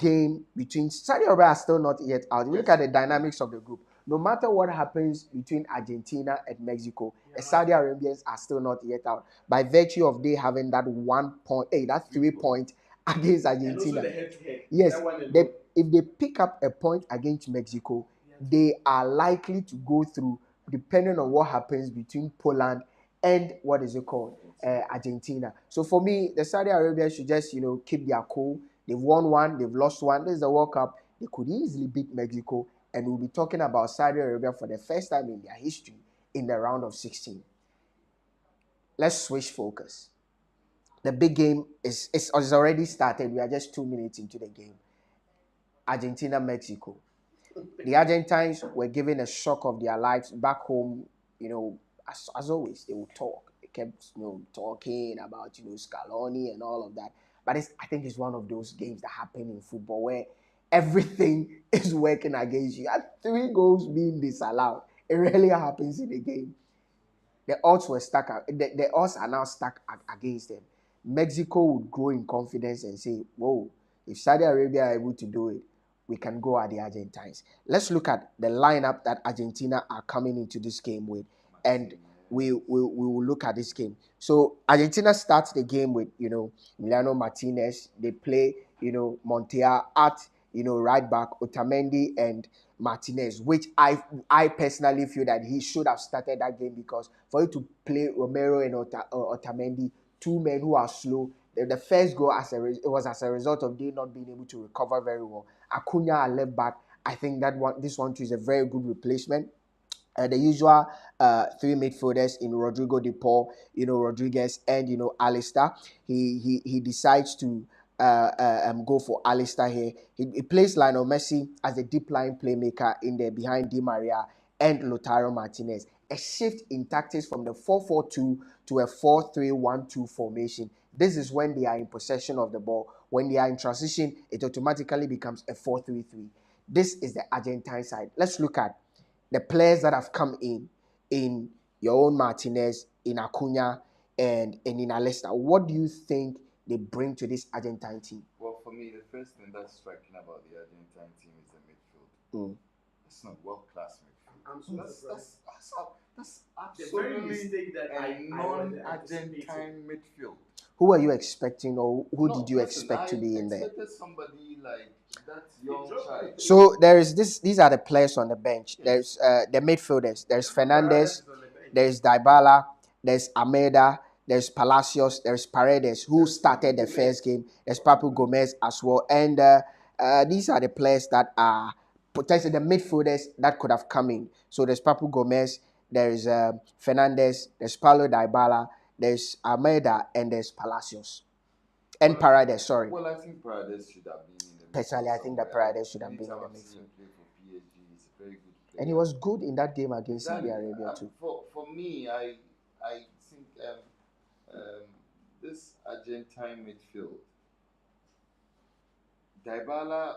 game between Saudi Arabia are still not yet out. If you look at the dynamics of the group. no matter what happens between Argentina and Mexico, Yeah, the Saudi Arabians are still not yet out by virtue of they having that 1 point, that 3 point against and also Argentina. the head-to-head. Yes, That one alone. if they pick up a point against Mexico, they are likely to go through, depending on what happens between Poland and what is it called, Argentina. So for me, the Saudi Arabia should just keep their cool. They've won one, they've lost one. This is the World Cup. They could easily beat Mexico, and we'll be talking about Saudi Arabia for the first time in their history in the round of 16. Let's switch focus. The big game is already started. We are just 2 minutes into the game. Argentina, Mexico. The Argentines were given a shock of their lives back home. As always, they would talk. They kept talking about Scaloni and all of that. But I think it's one of those games that happen in football where everything is working against you. And 3 goals being disallowed, it rarely happens in a game. The odds were stuck. The odds are now stuck against them. Mexico would grow in confidence and say, "Whoa! If Saudi Arabia are able to do it, we can go at the Argentines." Let's look at the lineup that Argentina are coming into this game with, and we will look at this game. So Argentina starts the game with Emiliano Martinez. They play Montoya at right back, Otamendi and Martinez, which I personally feel that he should have started that game, because for you to play Romero and Otamendi, two men who are slow. The first goal it was as a result of they not being able to recover very well. Acuna at left back. I think this one too is a very good replacement. The usual 3 midfielders in Rodrigo De Paul, Rodriguez, and Alistair. He decides to go for Alistair here. He plays Lionel Messi as a deep line playmaker in there behind Di Maria and Lautaro Martinez. A shift in tactics from the 4-4-2 to a 4-3-1-2 formation. This is when they are in possession of the ball. When they are in transition, it automatically becomes a 4-3-3. This is the Argentine side. Let's look at the players that have come in your own Martinez, in Acuna, and in Alesta. What do you think they bring to this Argentine team? Well, for me, the first thing that's striking about the Argentine team is the midfield. It's not world-class midfield. I'm so surprised. That's The very absolutely mistake that a non-Argentine non-Argentine midfield. Who are you expecting, or who No, did you listen, expect to be in there? I expected somebody like that young child. So there is this. These are the players on the bench. Yes. There's the midfielders. There's Fernandez. Paredes is on the bench. There's Dybala. There's Almeida. There's Palacios. There's Paredes, who started the first game. There's Papu Gomez as well. And these are the players that are potentially the midfielders that could have come in. So there's Papu Gomez. There's Fernandez. There's Paulo Dybala. There's Almeida, and there's Palacios. And Paredes, sorry. Well, I think Paredes should have been in the midfield. Personally, I think that somewhere. Paredes should have been in Anytime the I've seen him midfield. play for PSG, he's a very good player. And he was good in that game against Exactly. Saudi Arabia too. For me, I think this Argentine midfield, Dybala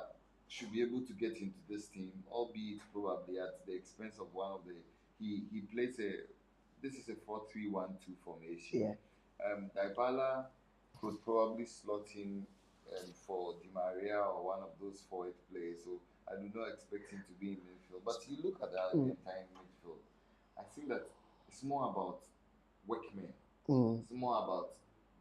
should be able to get into this team, albeit probably at the expense of one of the. He plays a. This is a 4-3-1-2 formation. Yeah. Dybala could probably slot in for Di Maria or one of those forward players. So I do not expect him to be in midfield. But you look at the Argentine midfield, I think that it's more about workmen. It's more about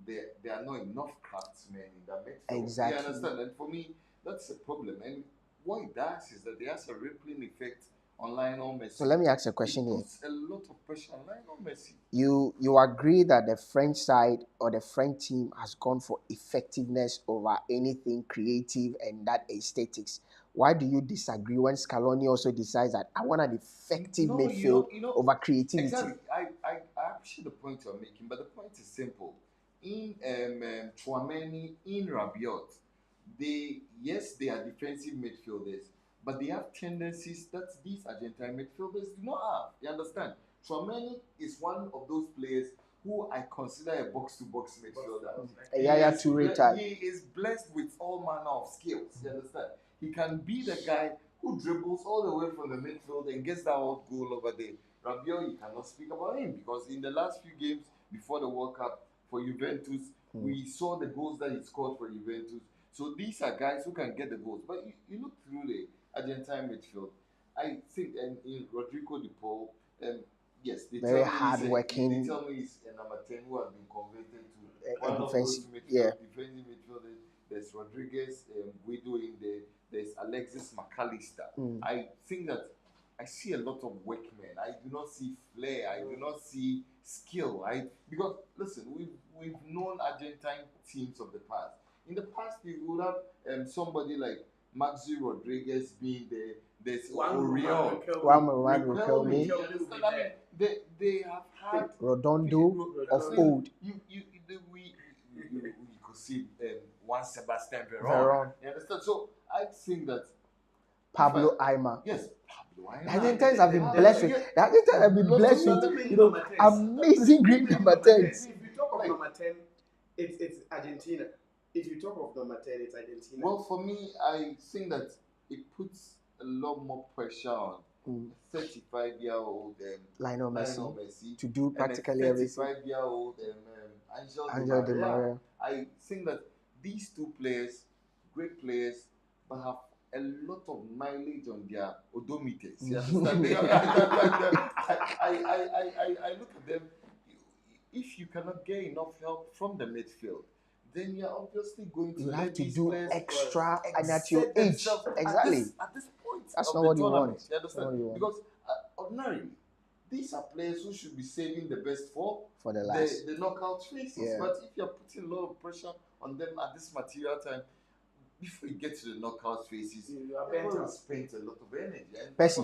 there are not enough craftsmen in that midfield. Exactly. You understand? And for me, that's a problem. And what it does is that there has a rippling effect on Lionel Messi. So let me ask a question it here. puts a lot of pressure on Lionel Messi. You agree that the French side or the French team has gone for effectiveness over anything creative and that aesthetics? Why do you disagree when Scaloni also decides that I want an effective midfield over creativity? Exactly. I appreciate the point you're making, but the point is simple. In Chouameni, in Rabiot, they are defensive midfielders, but they have tendencies that these Argentine midfielders do not have. You understand? Chouameni is one of those players who I consider a box-to-box midfielder. He is blessed with all manner of skills. You understand? He can be the guy who dribbles all the way from the midfield and gets that out goal over there. Rabiot, you cannot speak about him because in the last few games before the World Cup for Juventus, we saw the goals that he scored for Juventus. So these are guys who can get the goals. But you look through the Argentine midfield, I think in Rodrigo De Paul, yes, they Very tell me hard working. They tell me he's a number 10 who has been converted to A one of those defensive, yeah. defensive midfielders. There's Rodriguez, Guido in there. There's Alexis McAllister. I think that I see a lot of workmen. I do not see flair. I do not see skill. Because listen, we've known Argentine teams of the past. In the past, you would have somebody like Maxi Rodriguez being there. There's Oriol. Juan Riquelme, You understand? I mean, they have had Redondo of old. You could see one Sebastian Veron. Veron. You understand? So I think that Pablo Aima. yes, Pablo Aima. The Argentines have been blessed with. The Argentines have been blessed with, amazing green number 10s. If you talk of number 10, it's Argentina. If you talk of number 10, it's Argentina. Well, for me, I think that it puts a lot more pressure on 35-year-old Lionel Messi to do practically everything. 35-year-old Angel Di Maria. I think that these two players, great players, but have a lot of mileage on their odometers. You understand? I look at them. If you cannot get enough help from the midfield, then you're obviously going to have to these do players extra and at your age. Exactly. At this point, that's of not the what you tournament, want. you understand? Because ordinarily, these are players who should be saving the best for the last, the knockout phases. Yeah. But if you're putting a lot of pressure on them at this material time, before you get to the knockout phases, you are going to spend a lot of energy. And Percy,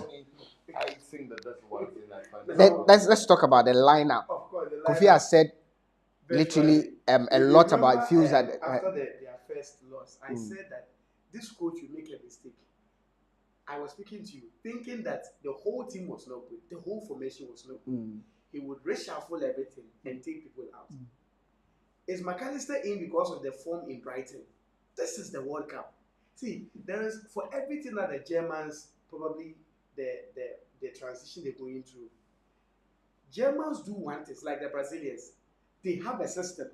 I think that's one thing I find. Let's talk about the lineup. Of course, the Kofi has said literally a lot about it. Feels that after their first loss, I said that this coach will make a mistake. I was speaking to you, thinking that the whole team was not good, the whole formation was not good. He would reshuffle everything and take people out. Is McAllister in because of the form in Brighton? This is the World Cup. See, there is, for everything that the Germans, probably the transition they're going through, Germans do one thing, like the Brazilians. They have a system.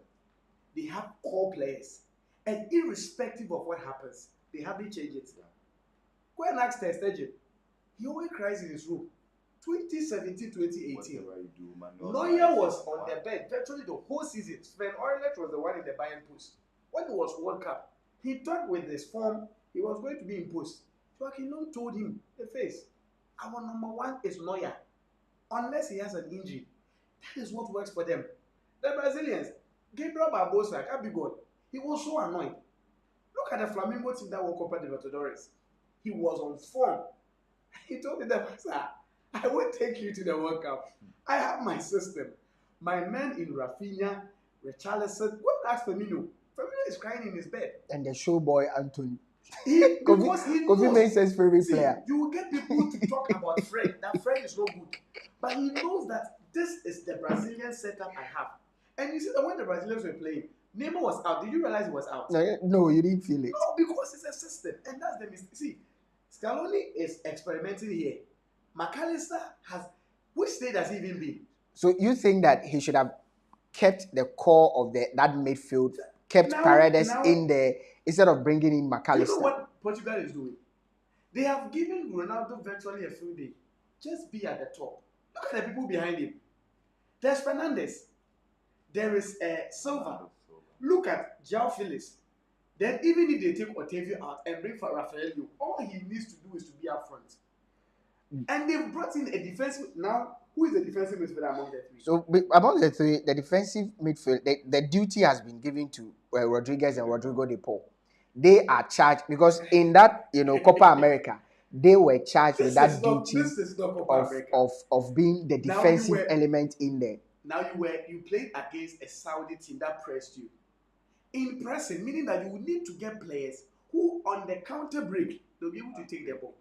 They have core players. And irrespective of what happens, they hardly change it. Go and ask Ter Stegen. He always cries in his room. 2017, 2018. Neuer was on the bench virtually the whole season. Sven Ulreich was the one in the Bayern post. When it was World Cup, he thought with this form, he was going to be imposed. Joachim Löw told him, the face, our number one is Neuer. Unless he has an injury. That is what works for them. The Brazilians, Gabriel Barbosa, Gabigol, he was so annoyed. Look at the Flamengo team that won Copa Libertadores. He was on form. He told them, sir, I will take you to the World Cup. I have my system. My man in Rafinha, Richarlison, go and ask Firmino. Firmino is crying in his bed. And the showboy Anthony. Kofi makes his favorite player. You will get people to talk about Fred. That Fred is not good. But he knows that this is the Brazilian setup I have. And you see that when the Brazilians were playing, Neymar was out. Did you realize he was out? No, you didn't feel it. No, because it's a system. And that's the mistake. See, Scaloni is experimenting here. McAllister has... Which state has he even been? So you think that he should have kept the core of that midfield, kept Paredes in there, instead of bringing in McAllister? You know what Portugal is doing? They have given Ronaldo virtually a full day. Just be at the top. Look at the people behind him. There's Fernandes. There is Silva. Look at João Felix. Then even if they take Otavio out and bring Rafael, all he needs to do is to be up front. And they've brought in a defensive... Now, who is the defensive midfielder among the three? So among the three, the defensive midfield, the duty has been given to Rodriguez and Rodrigo De Paul. They are charged because in that, Copa America, they were charged with that duty of being the defensive element in there. Now you played against a Saudi team that pressed you. In pressing, meaning that you will need to get players who on the counter break, they'll be able to take the ball.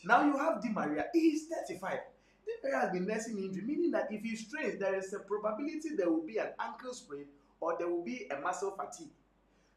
Now you have Di Maria, he's 35. Di Maria has been nursing injury, meaning that if he strains, there is a probability there will be an ankle sprain or there will be a muscle fatigue.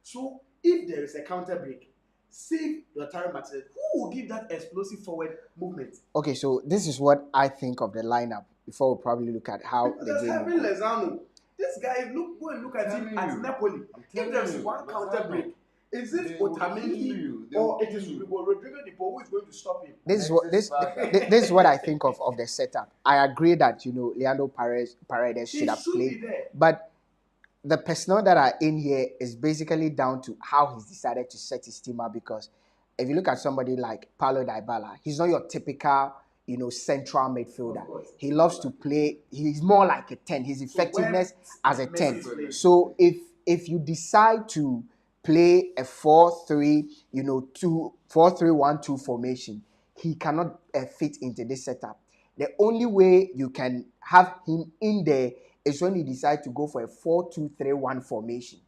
So if there is a counter break, save Lautaro Martinez. Who will give that explosive forward movement? Okay, so this is what I think of the lineup before we probably look at how the game Lozano. This guy, go and look at him at Napoli. If there is one counter break, Is it They will kill Otamendi you. They will or it kill is you. Rodrigo De Paul who is going to stop him? This is what Alexis Saga. this is what I think of the setup. I agree that Leandro Paredes should He have should be played, there. but the personnel that are in here is basically down to how he's decided to set his team up. Because if you look at somebody like Paulo Dybala, he's not your typical central midfielder. Of course. He loves to play. He's more like a 10. His So where effectiveness as a 10. Messi plays. So if you decide to play a 4-3, 4-3-1-2 formation, he cannot fit into this setup. The only way you can have him in there is when you decide to go for a 4-2-3-1 formation.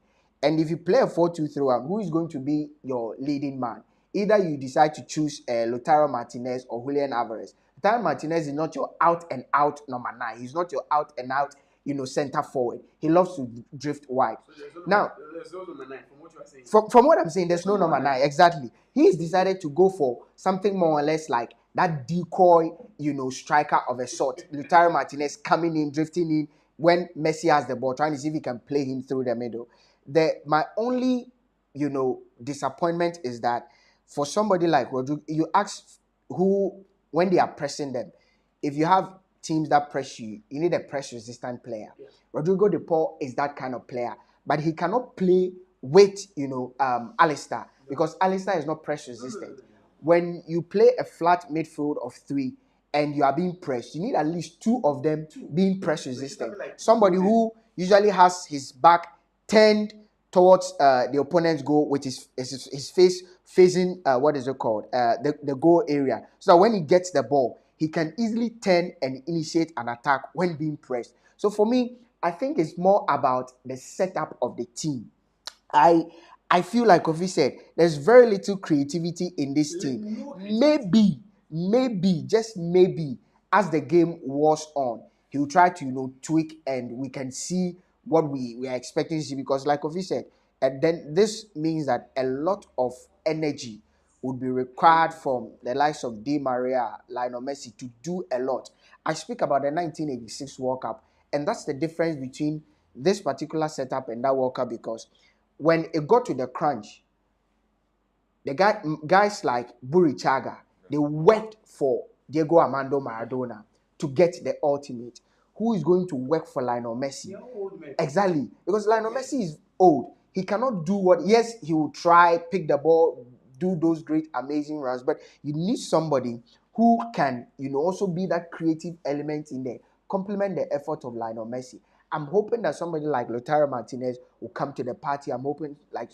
And if you play a 4-2-3-1, who is going to be your leading man? Either you decide to choose Lautaro Martinez or Julian Alvarez. Lautaro Martinez is not your out and out number 9. He's not your out and out, center forward. He loves to drift wide. So there's no number 9 from what you are saying. From what I'm saying, there's no number 9. Exactly. He's decided to go for something more or less like that decoy, striker of a sort. Lautaro Martinez coming in, drifting in when Messi has the ball, trying to see if he can play him through the middle. My only, disappointment is that for somebody like Rodrigo, you ask who, when they are pressing them, if you have teams that press you, you need a press-resistant player. Yeah. Rodrigo De Paul is that kind of player, but he cannot play with, Alistair, because Alistair is not press-resistant. When you play a flat midfield of 3 and you are being pressed, you need at least 2 of them being press-resistant. Somebody who usually has his back turned towards the opponent's goal with his face facing what is it called, the goal area, so that when he gets the ball, he can easily turn and initiate an attack when being pressed. So for me, I think it's more about the setup of the team. I feel like Kofi said, there's very little creativity in this team. Maybe, just maybe, as the game was on, he'll try to tweak, and we can see what we are expecting to see. Because like Kofi said, and then this means that a lot of energy would be required from the likes of Di Maria, Lionel Messi to do a lot. I speak about the 1986 World Cup, and that's the difference between this particular setup and that World Cup. Because when it got to the crunch, the guys like Burichaga, they worked for Diego Armando Maradona to get the ultimate. Who is going to work for Lionel Messi? Exactly, because Lionel Messi is old. He cannot do what. Yes, he will try, pick the ball, do those great, amazing runs, but you need somebody who can, also be that creative element in there, complement the effort of Lionel Messi. I'm hoping that somebody like Lautaro Martinez will come to the party. I'm hoping like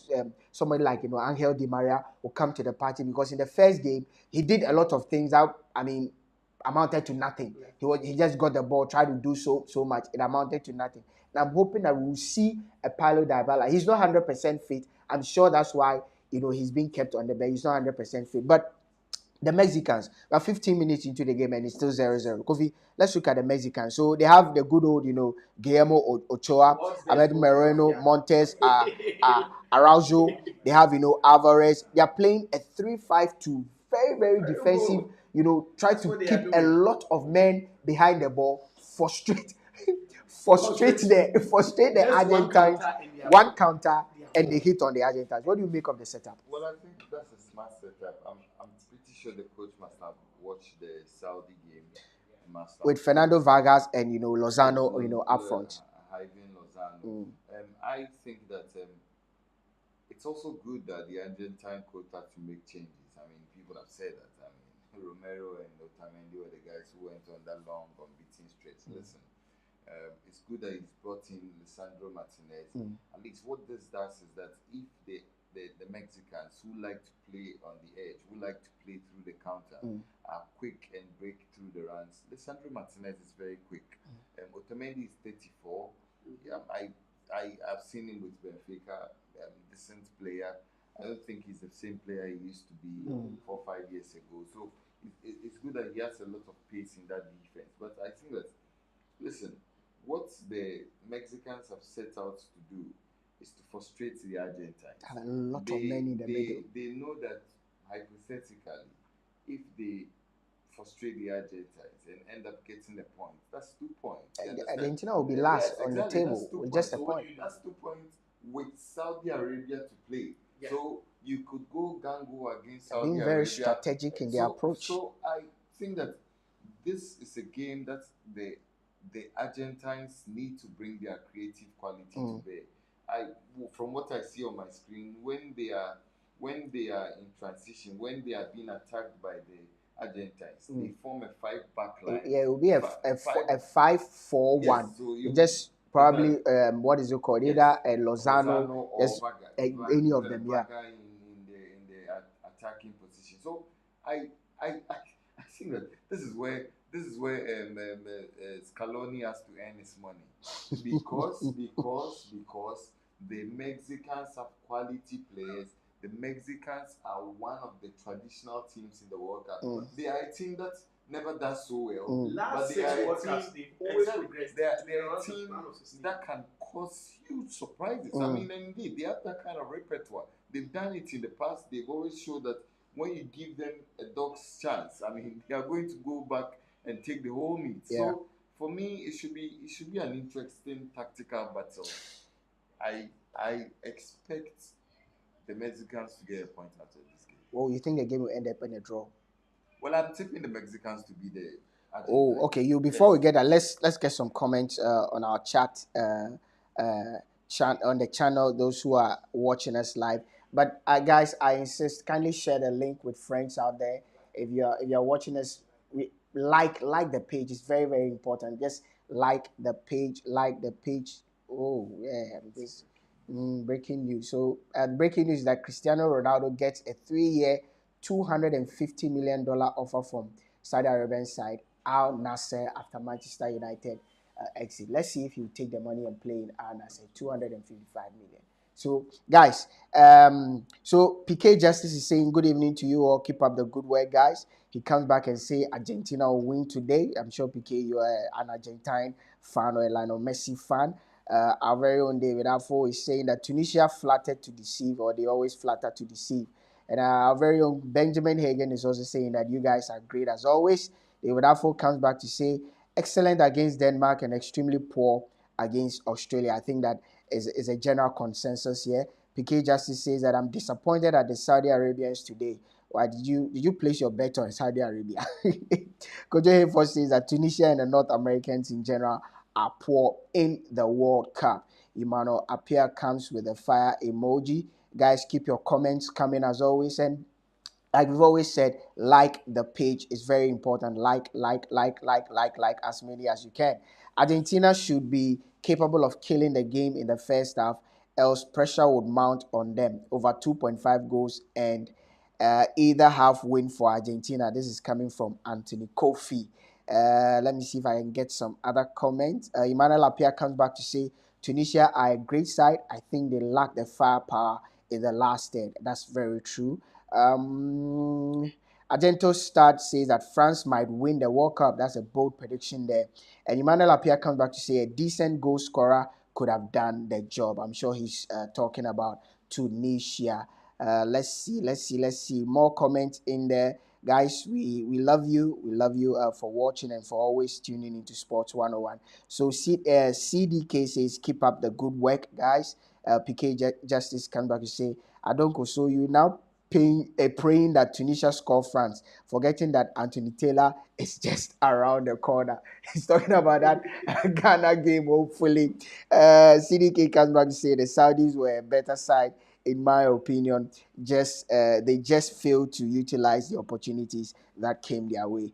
somebody like Angel Di Maria will come to the party, because in the first game he did a lot of things that amounted to nothing. He just got the ball, tried to do so much. It amounted to nothing. And I'm hoping that we will see a Paulo Dybala. He's not 100% fit. I'm sure that's why he's being kept on the bench. He's not 100% fit, but the Mexicans, we're 15 minutes into the game and it's still 0-0. Kofi, let's look at the Mexicans. So they have the good old, Guillermo Ochoa, Ahmed Moreno, Montes, Araujo. They have, Alvarez. They are playing a 3-5-2, very, very defensive. Try to keep a lot of men behind the ball, frustrate the Argentines. One counter and they hit on the Argentines. What do you make of the setup? Well, I think that's a smart setup. I'm pretty sure the coach must have watched the Saudi game. With Fernando Vargas and Lozano, up front. Ivan Lozano. I think that it's also good that the Argentine coach had to make changes. I mean, people have said that. I mean, Romero and Otamendi were the guys who went on that long unbeaten stretch. Listen, it's good that he's brought in Lisandro Martinez. At least what this does is that if the Mexicans who like to play on the edge, who like to play through the counter, are quick and break through the runs, Lisandro Martinez is very quick. Otamendi is 34. I've seen him with Benfica, decent player. I don't think he's the same player he used to be 4 or 5 years ago. So it's good that he has a lot of pace in that defense. But I think that, listen, what the Mexicans have set out to do is to frustrate the Argentines. Have a lot of men in the middle. They know that hypothetically, if they frustrate the Argentines and end up getting a point, that's 2 points. Argentina will be last on the table with just a point. That's 2 points with Saudi Arabia to play. Yeah. So you could go gango against They're Saudi being very Arabia. strategic in their So approach. I think that this is a game that the Argentines need to bring their creative quality to bear. I from what I see on my screen, when they are in transition, when they are being attacked by the Argentines, they form a five back line. Yeah, it will be a, a 5-4-1. Yes, so You you just probably exactly what is it called? yes, Either a Lozano, Lozano or just Vaga, any of them. Yeah. Vaga in the attacking position. So I I think that this is where Scaloni has to earn his money because the Mexicans have quality players. The Mexicans are one of the traditional teams in the World Cup. They are a team that never does so well, but Last they six are World a Cups, team they've always exactly progressed. they are a team that can cause huge surprises. I mean, indeed, they have that kind of repertoire. They've done it in the past. They've always showed that when you give them a dog's chance, I mean, they are going to go back and take the whole meat. Yeah. So for me, it should be an interesting tactical battle. I expect the Mexicans to get a point out of this game. Well, you think the game will end up in a draw? Well, I'm tipping the Mexicans to be the Oh, Argentines. okay. You before we Yes. get that, let's get some comments on our chat on the channel. Those who are watching us live, but guys, I insist kindly share the link with friends out there. If you're watching us, like the page. It's very very important. Just like the page. Like the page. Oh yeah, this breaking news. So breaking news is that Cristiano Ronaldo gets a 3-year, $250 million offer from Saudi Arabian side Al Nasser after Manchester United exit. Let's see if you take the money and play in Al Nasser, 255 million. So, guys, so PK Justice is saying good evening to you all. Keep up the good work, guys. He comes back and say Argentina will win today. I'm sure PK, you are an Argentine fan or a Lionel Messi fan. Our very own David Afo is saying that Tunisia flattered to deceive, or they always flatter to deceive. And our very own Benjamin Hagen is also saying that you guys are great as always. David Afo comes back to say excellent against Denmark and extremely poor against Australia. I think that is a general consensus here. PK Justice says that I'm disappointed at the Saudi Arabians today. Why did you place your bet on Saudi Arabia? Kojo Hayford says that Tunisia and the North Americans in general are poor in the World Cup. Emmanuel Apia comes with a fire emoji. Guys, keep your comments coming as always, and like we've always said, like the page is very important. Like as many as you can. Argentina should be capable of killing the game in the first half, else pressure would mount on them. Over 2.5 goals and either half win for Argentina. This is coming from Anthony Kofi. Let me see if I can get some other comments. Emmanuel Apia comes back to say Tunisia are a great side. I think they lack the firepower in the last third. That's very true. Argento Start says that France might win the World Cup. That's a bold prediction there. And Emmanuel Apia comes back to say a decent goal scorer could have done the job. I'm sure he's talking about Tunisia. Let's see. More comments in there. Guys, we love you. We love you for watching and for always tuning into Sports 101. So CDK says, keep up the good work, guys. PK Justice comes back to say, I don't go so you now praying that Tunisia score France, forgetting that Anthony Taylor is just around the corner. He's talking about that Ghana game, hopefully. CDK comes back to say the Saudis were a better side, in my opinion. They just failed to utilize the opportunities that came their way.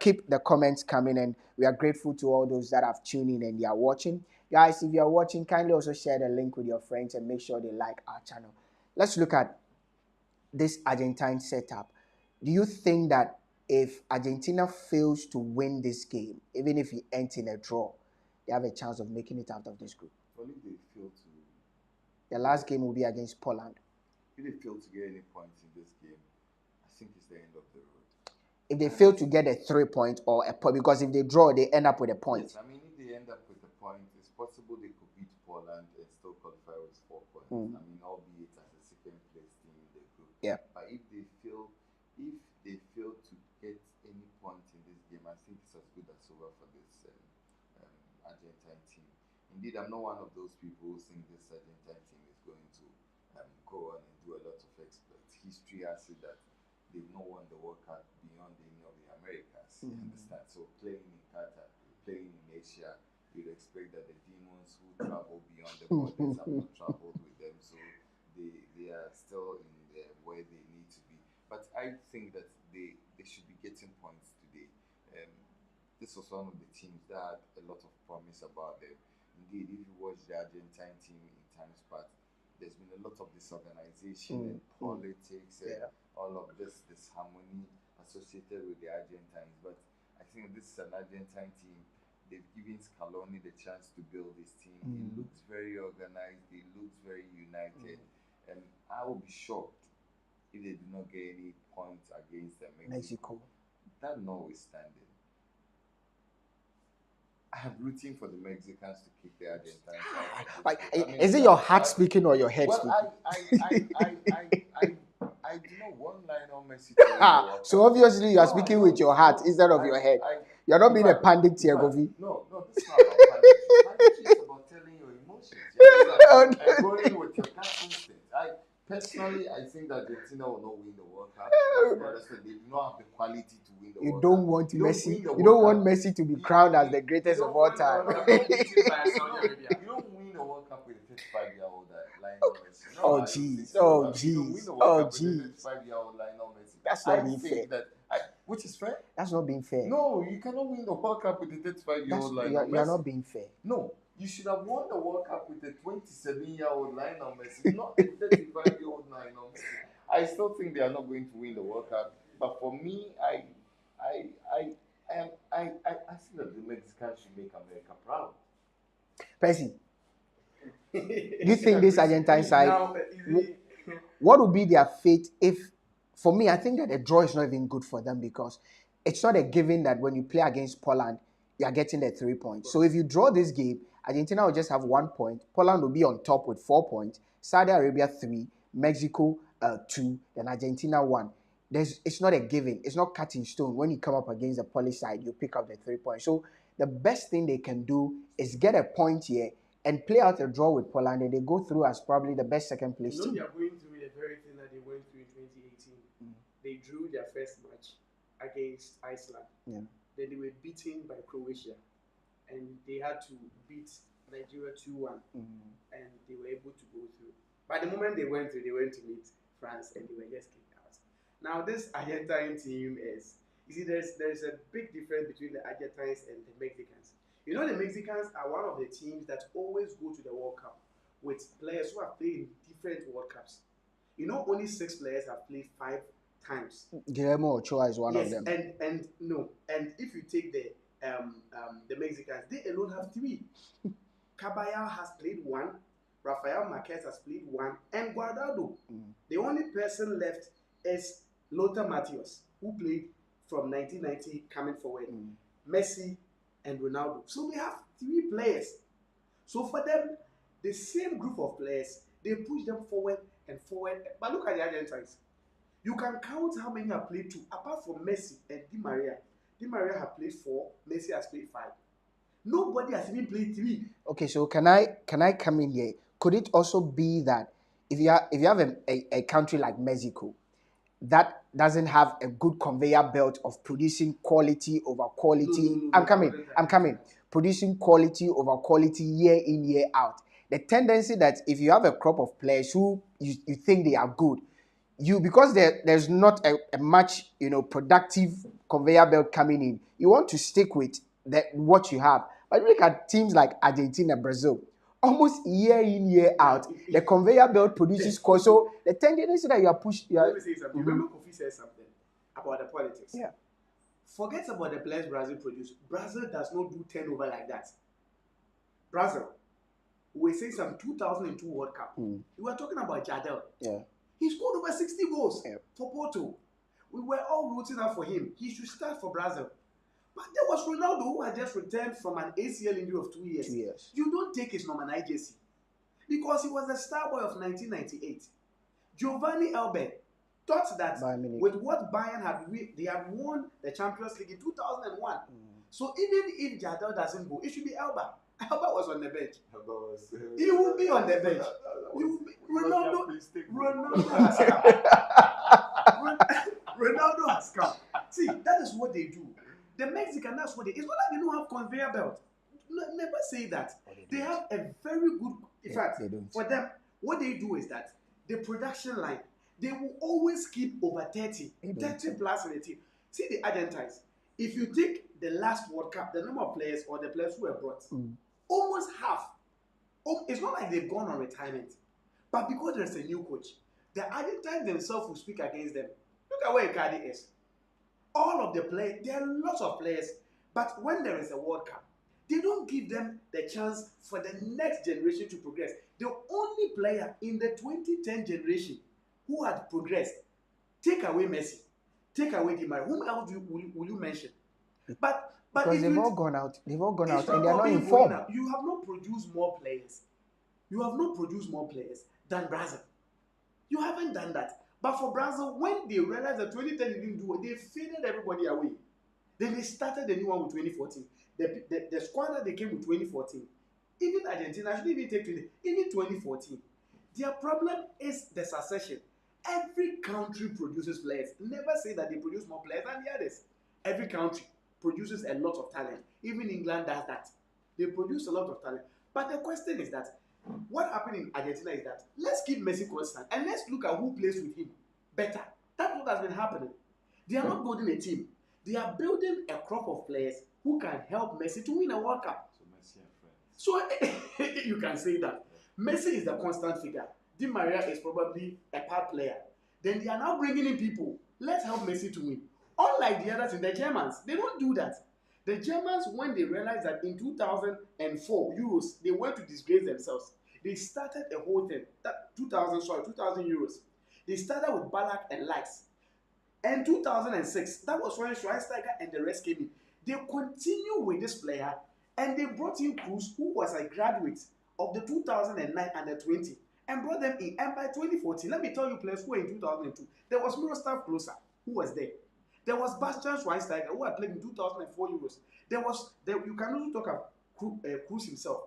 Keep the comments coming, and we are grateful to all those that have tuned in and they are watching. Guys, if you are watching, kindly also share the link with your friends and make sure they like our channel. Let's look at this Argentine setup. Do you think that if Argentina fails to win this game, even if it ends in a draw, they have a chance of making it out of this group? Well, if they fail to The last game will be against Poland. if they fail to get any points in this game, I think it's the end of the road. If they fail to get a 3-point or a point, because if they draw, they end up with a point. Yes, I mean, if they end up with a point, it's possible they could beat Poland and still qualify with 4 points. I mean, albeit as a second place team in the group. Yeah. But if they fail to get any point in this game, I think it's as good as over for this Argentine team. Indeed, I'm not one of those people who think this Argentine team is going to go on and do do a lot of exploits. History has said that they've not won the World Cup beyond any of the Americas. You understand? So playing in Qatar, playing in Asia, you'd expect that the demons who travel beyond the borders have not traveled with them. So they are still in where they need to be. But I think that they should be getting points today. Um, this was one of the teams that had a lot of promise about them. Indeed, if you watch the Argentine team in times past, there's been a lot of disorganization and politics and all of this harmony associated with the Argentines. But I think this is an Argentine team. They've given Scaloni the chance to build this team. He looks very organized. He looks very united. And I will be shocked if they do not get any points against Mexico. That notwithstanding, I'm rooting for the Mexicans to kick the Argentines out. Like, is it your heart speaking or your head speaking? I do not want Lionel Messi to win the World Cup. So obviously you are speaking with your heart instead of your head. You're not being a pandit here, Govi. No, this is not about pandit. Pandit is about telling your emotions. And going with your gut instinct. Personally, I think that Argentina will not win the World Cup. They do not have the quality to win the World Cup. You don't want Messi to be crowned as the greatest of all time. You don't win the World Cup with a 35-year-old Lionel Messi. Oh jeez. You don't win the World Cup with a 35-year-old Lionel Messi. That's not being fair. Which is fair? That's not being fair. No, you cannot win the World Cup with a 35-year-old Lionel Messi. You are not being fair. No. You should have won the World Cup with a 27-year-old Lionel Messi, not a 35-year-old Lionel Messi. I still think they are not going to win the World Cup. But for me, I think that the Mexicans should make America proud. Percy, you think this Argentine side, what would be their fate if, for me, I think that a draw is not even good for them because it's not a given that when you play against Poland, you are getting the 3 points. So if you draw this game, Argentina will just have 1 point. Poland will be on top with 4 points. Saudi Arabia 3, Mexico 2, then Argentina 1. It's not a given. It's not cut in stone. When you come up against the Polish side, you pick up the 3 points. So the best thing they can do is get a point here and play out a draw with Poland, and they go through as probably the best second place team. They are going through the very thing that they went through in 2018. They drew their first match against Iceland. Yeah. Then they were beaten by Croatia, and they had to beat Nigeria 2-1, and they were able to go through. By the moment they went to meet France, and they were just kicked out. Now this Argentine team is, you see, there's a big difference between the Argentines and the Mexicans. You know, the Mexicans are one of the teams that always go to the World Cup with players who have played in different World Cups. You know, only 6 players have played 5 times. Guillermo Ochoa is one of them. And if you take the Mexicans, they alone have 3. Caballero has played 1, Rafael Marquez has played 1, and Guardado. The only person left is Lothar Matthäus, who played from 1990 coming forward. Messi and Ronaldo. So they have 3 players. So for them, the same group of players, they push them forward and forward. But look at the Argentines. You can count how many have played 2, apart from Messi and Di Maria. Di Maria has played 4, Messi has played 5. Nobody has even played 3. Okay, so can I come in here? Could it also be that if you have a country like Mexico that doesn't have a good conveyor belt of producing quality over quality? No, I'm coming. Producing quality over quality year in, year out. The tendency that if you have a crop of players who you think they are good, because there's not a much productive conveyor belt coming in, you want to stick with what you have. But look at teams like Argentina, Brazil, almost year in, year out, the conveyor belt produces scores. So the tendency that you are pushed. Let me say something. Remember Kofi said something about the politics. Yeah. Forget about the players Brazil produce. Brazil does not do turnover like that. Brazil, we say some 2002 World Cup. We were talking about Jadel. Yeah. He scored over 60 goals for Porto. We were all rooting out for him. He should start for Brazil. But there was Ronaldo who had just returned from an ACL injury of 2 years. 2 years. You don't take his number 9 jersey because he was the star boy of 1998. Giovanni Elber thought that with what Bayern had, they had won the Champions League in 2001. So even if Jadel doesn't go, it should be Elber. Alba was on the bench. Was, He will be on the bench. Ronaldo has come. Ronaldo has come. See, that is what they do. The Mexican, that's what they. It's not like they don't have conveyor belt. Never say that. They have a very good. In fact, for them, what they do is that the production line, they will always keep over 30 plus in the team. See the Argentines. If you take the last World Cup, the number of players or the players who were brought, almost half. It's not like they've gone on retirement, but because there's a new coach, the Argentines themselves will speak against them. Look at where Icardi is. All of the players, there are lots of players, but when there is a World Cup, they don't give them the chance for the next generation to progress. The only player in the 2010 generation who had progressed, take away Messi, take away Di Maria. Whom else will you mention? But because they've all gone out. They've all gone out and they are not informed. You have not produced more players. You have not produced more players than Brazil. You haven't done that. But for Brazil, when they realized that 2010 didn't do it, they faded everybody away. Then they started the new one with 2014. The squad that they came with 2014, even Argentina, I should even take 2014. Their problem is the succession. Every country produces players. Never say that they produce more players than the others. Every country produces a lot of talent. Even England does that. They produce a lot of talent. But the question is that what happened in Argentina is that let's keep Messi constant and let's look at who plays with him better. That's what has been happening. They are not building a team. They are building a crop of players who can help Messi to win a World Cup. So Messi and friends. So you can say that. Messi is the constant figure. Di Maria is probably a part player. Then they are now bringing in people. Let's help Messi to win. Unlike the others in the Germans, they don't do that. The Germans, when they realized that in 2004 Euros, they went to disgrace themselves. They started a whole thing. 2000 Euros. They started with Ballack and Likes. And 2006, that was when Schweinsteiger and the rest came in. They continued with this player and they brought in Cruz, who was a graduate of the 2009 under 20, and brought them in. And by 2014, let me tell you players who were in 2002. There was Miroslav Klose, who was there. There was Bastian Schweinsteiger, who had played in 2004 Euros. You can also talk about Cruz himself.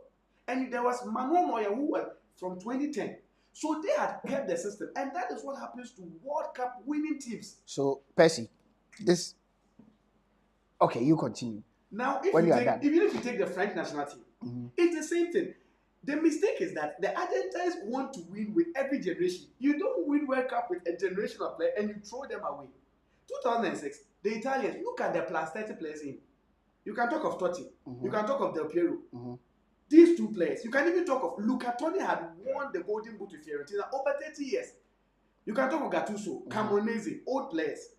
And there was Manuel Neuer, who was from 2010. So they had kept the system. And that is what happens to World Cup winning teams. So, Percy, this... Okay, you continue. Now, even if you take the French national team, it's the same thing. The mistake is that the Argentines want to win with every generation. You don't win World Cup with a generation of players and you throw them away. 2006, the Italians, look at the plus 30 players in. You can talk of Totti. You can talk of Del Piero. These two players. You can even talk of Luca Toni had won the Golden Boot with Fiorentina over 30 years. You can talk of Gattuso, Camoranesi, old players.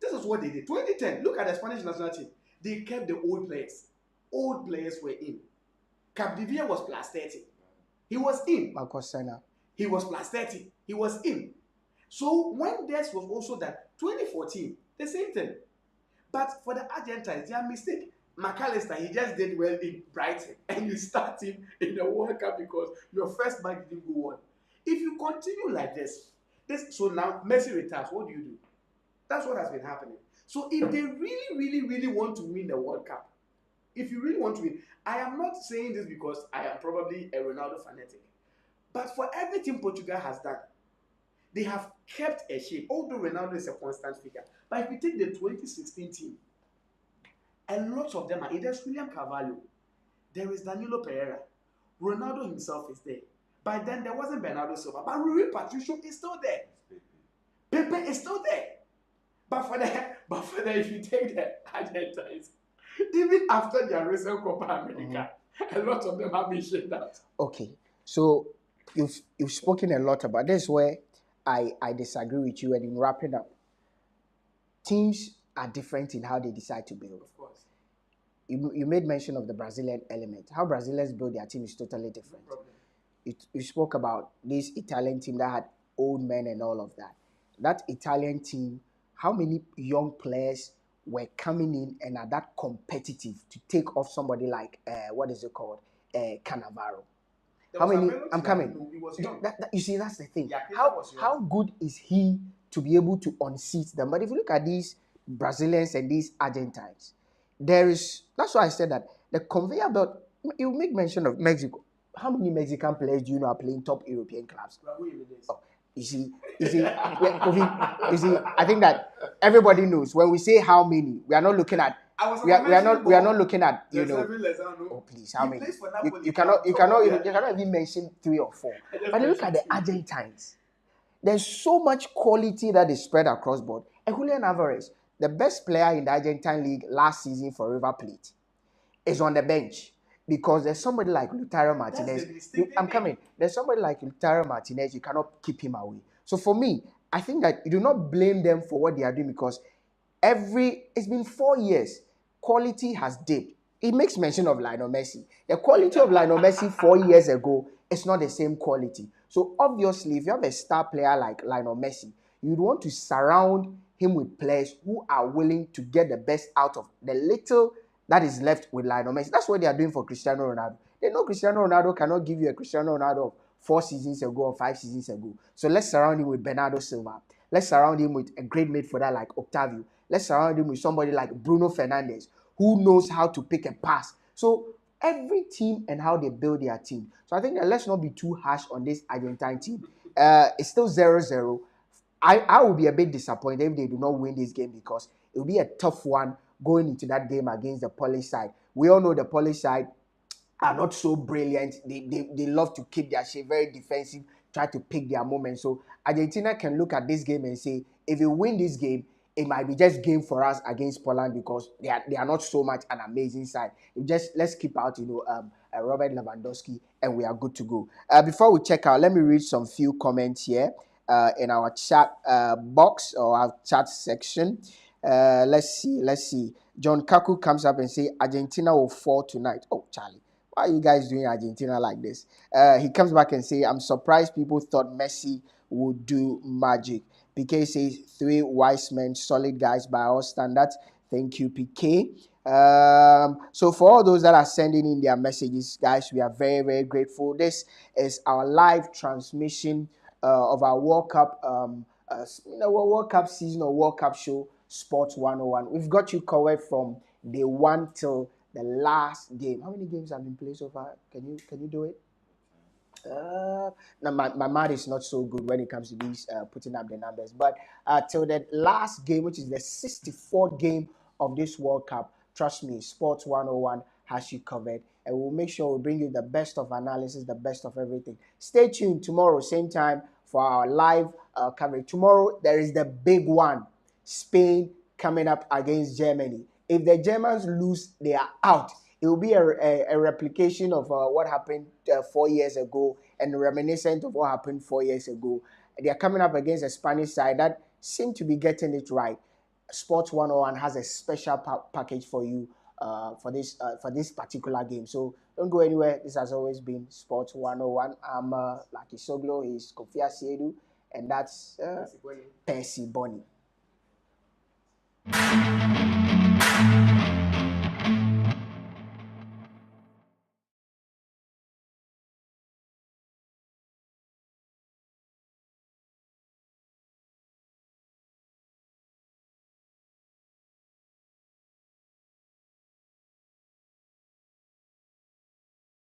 This is what they did. 2010, look at the Spanish national team. They kept the old players. Old players were in. Capdevila was plus 30. He was in. Marcos Senna. He was plus 30. He was in. So when this was also that 2014, the same thing. But for the Argentines, their mistake. McAllister, he just did well in Brighton, and you start him in the World Cup because your first match didn't go on. If you continue like this, so now Messi retires, what do? That's what has been happening. So if they really want to win the World Cup, if you really want to win, I am not saying this because I am probably a Ronaldo fanatic, but for everything Portugal has done, they have kept a shape, although Ronaldo is a constant figure. But if you take the 2016 team, a lot of them are either William Carvalho, there is Danilo Pereira, Ronaldo himself is there. By then there wasn't Bernardo Silva, but Rui Patricio is still there. Pepe is still there. But for the if you take the Argentines, even after their recent Copa America, a lot of them have been shut out. Okay, so you've spoken a lot about this, where I disagree with you. And in wrapping up, teams are different in how they decide to build. Of course. You made mention of the Brazilian element. How Brazilians build their team is totally different. No problem. You spoke about this Italian team that had old men and all of that. That Italian team, how many young players were coming in and are that competitive to take off somebody like, what is it called? Cannavaro. How many? I'm coming. No, he was young. You see, that's the thing. Yeah, how good is he to be able to unseat them? But if you look at these Brazilians and these Argentines, that's why I said that the conveyor belt You make mention of Mexico. How many Mexican players do you know are playing top European clubs? Oh, you see, I think that everybody knows when we say how many, we are not looking at. We are not looking at Oh please, how many? You cannot even mention three or four. But look at the Argentines. There's so much quality that is spread across board. And Julian Alvarez, the best player in the Argentine league last season for River Plate, is on the bench because there's somebody like Lutaro Martinez. I'm coming. There's somebody like Lutaro Martinez. You cannot keep him away. So for me, I think that you do not blame them for what they are doing because it's been 4 years. Quality has dipped. It makes mention of Lionel Messi. The quality of Lionel Messi 4 years ago is not the same quality. So obviously, if you have a star player like Lionel Messi, you'd want to surround him with players who are willing to get the best out of the little that is left with Lionel Messi. That's what they are doing for Cristiano Ronaldo. They know Cristiano Ronaldo cannot give you a Cristiano Ronaldo of 4 seasons ago or 5 seasons ago. So let's surround him with Bernardo Silva. Let's surround him with a great midfielder like Octavio. Let's surround him with somebody like Bruno Fernandes, who knows how to pick a pass. So every team and how they build their team. So I think that let's not be too harsh on this Argentine team. It's still 0-0. I will be a bit disappointed if they do not win this game because it will be a tough one going into that game against the Polish side. We all know the Polish side are not so brilliant. They love to keep their shape, very defensive, try to pick their moment. So Argentina can look at this game and say, if we win this game, it might be just game for us against Poland because they are not so much an amazing side. Let's keep out, Robert Lewandowski, and we are good to go. Before we check out, let me read some few comments here in our chat box or our chat section. Let's see. John Kaku comes up and say Argentina will fall tonight. Oh, Charlie, why are you guys doing Argentina like this? He comes back and say, I'm surprised people thought Messi would do magic. PK says, three wise men, solid guys by all standards. Thank you, PK. So for all those that are sending in their messages, guys, we are very, very grateful. This is our live transmission of our World Cup, World Cup season or World Cup show, Sports 101. We've got you covered from day one till the last game. How many games have been played so far? Can you do it? Now my math is not so good when it comes to these putting up the numbers, but till the last game, which is the 64th game of this World Cup, trust me, Sports 101 has you covered, and we'll make sure we bring you the best of analysis, the best of everything. Stay tuned tomorrow, same time for our live coverage. Tomorrow there is the big one, Spain coming up against Germany. If the Germans lose, they are out. It will be a replication of what happened 4 years ago and reminiscent of what happened 4 years ago. They are coming up against a Spanish side that seem to be getting it right. Sports 101 has a special package for you for this particular game. So don't go anywhere. This has always been Sports 101. I'm Lucky Soglo. He's Kofi Asiedu, and that's Percy Bonnie.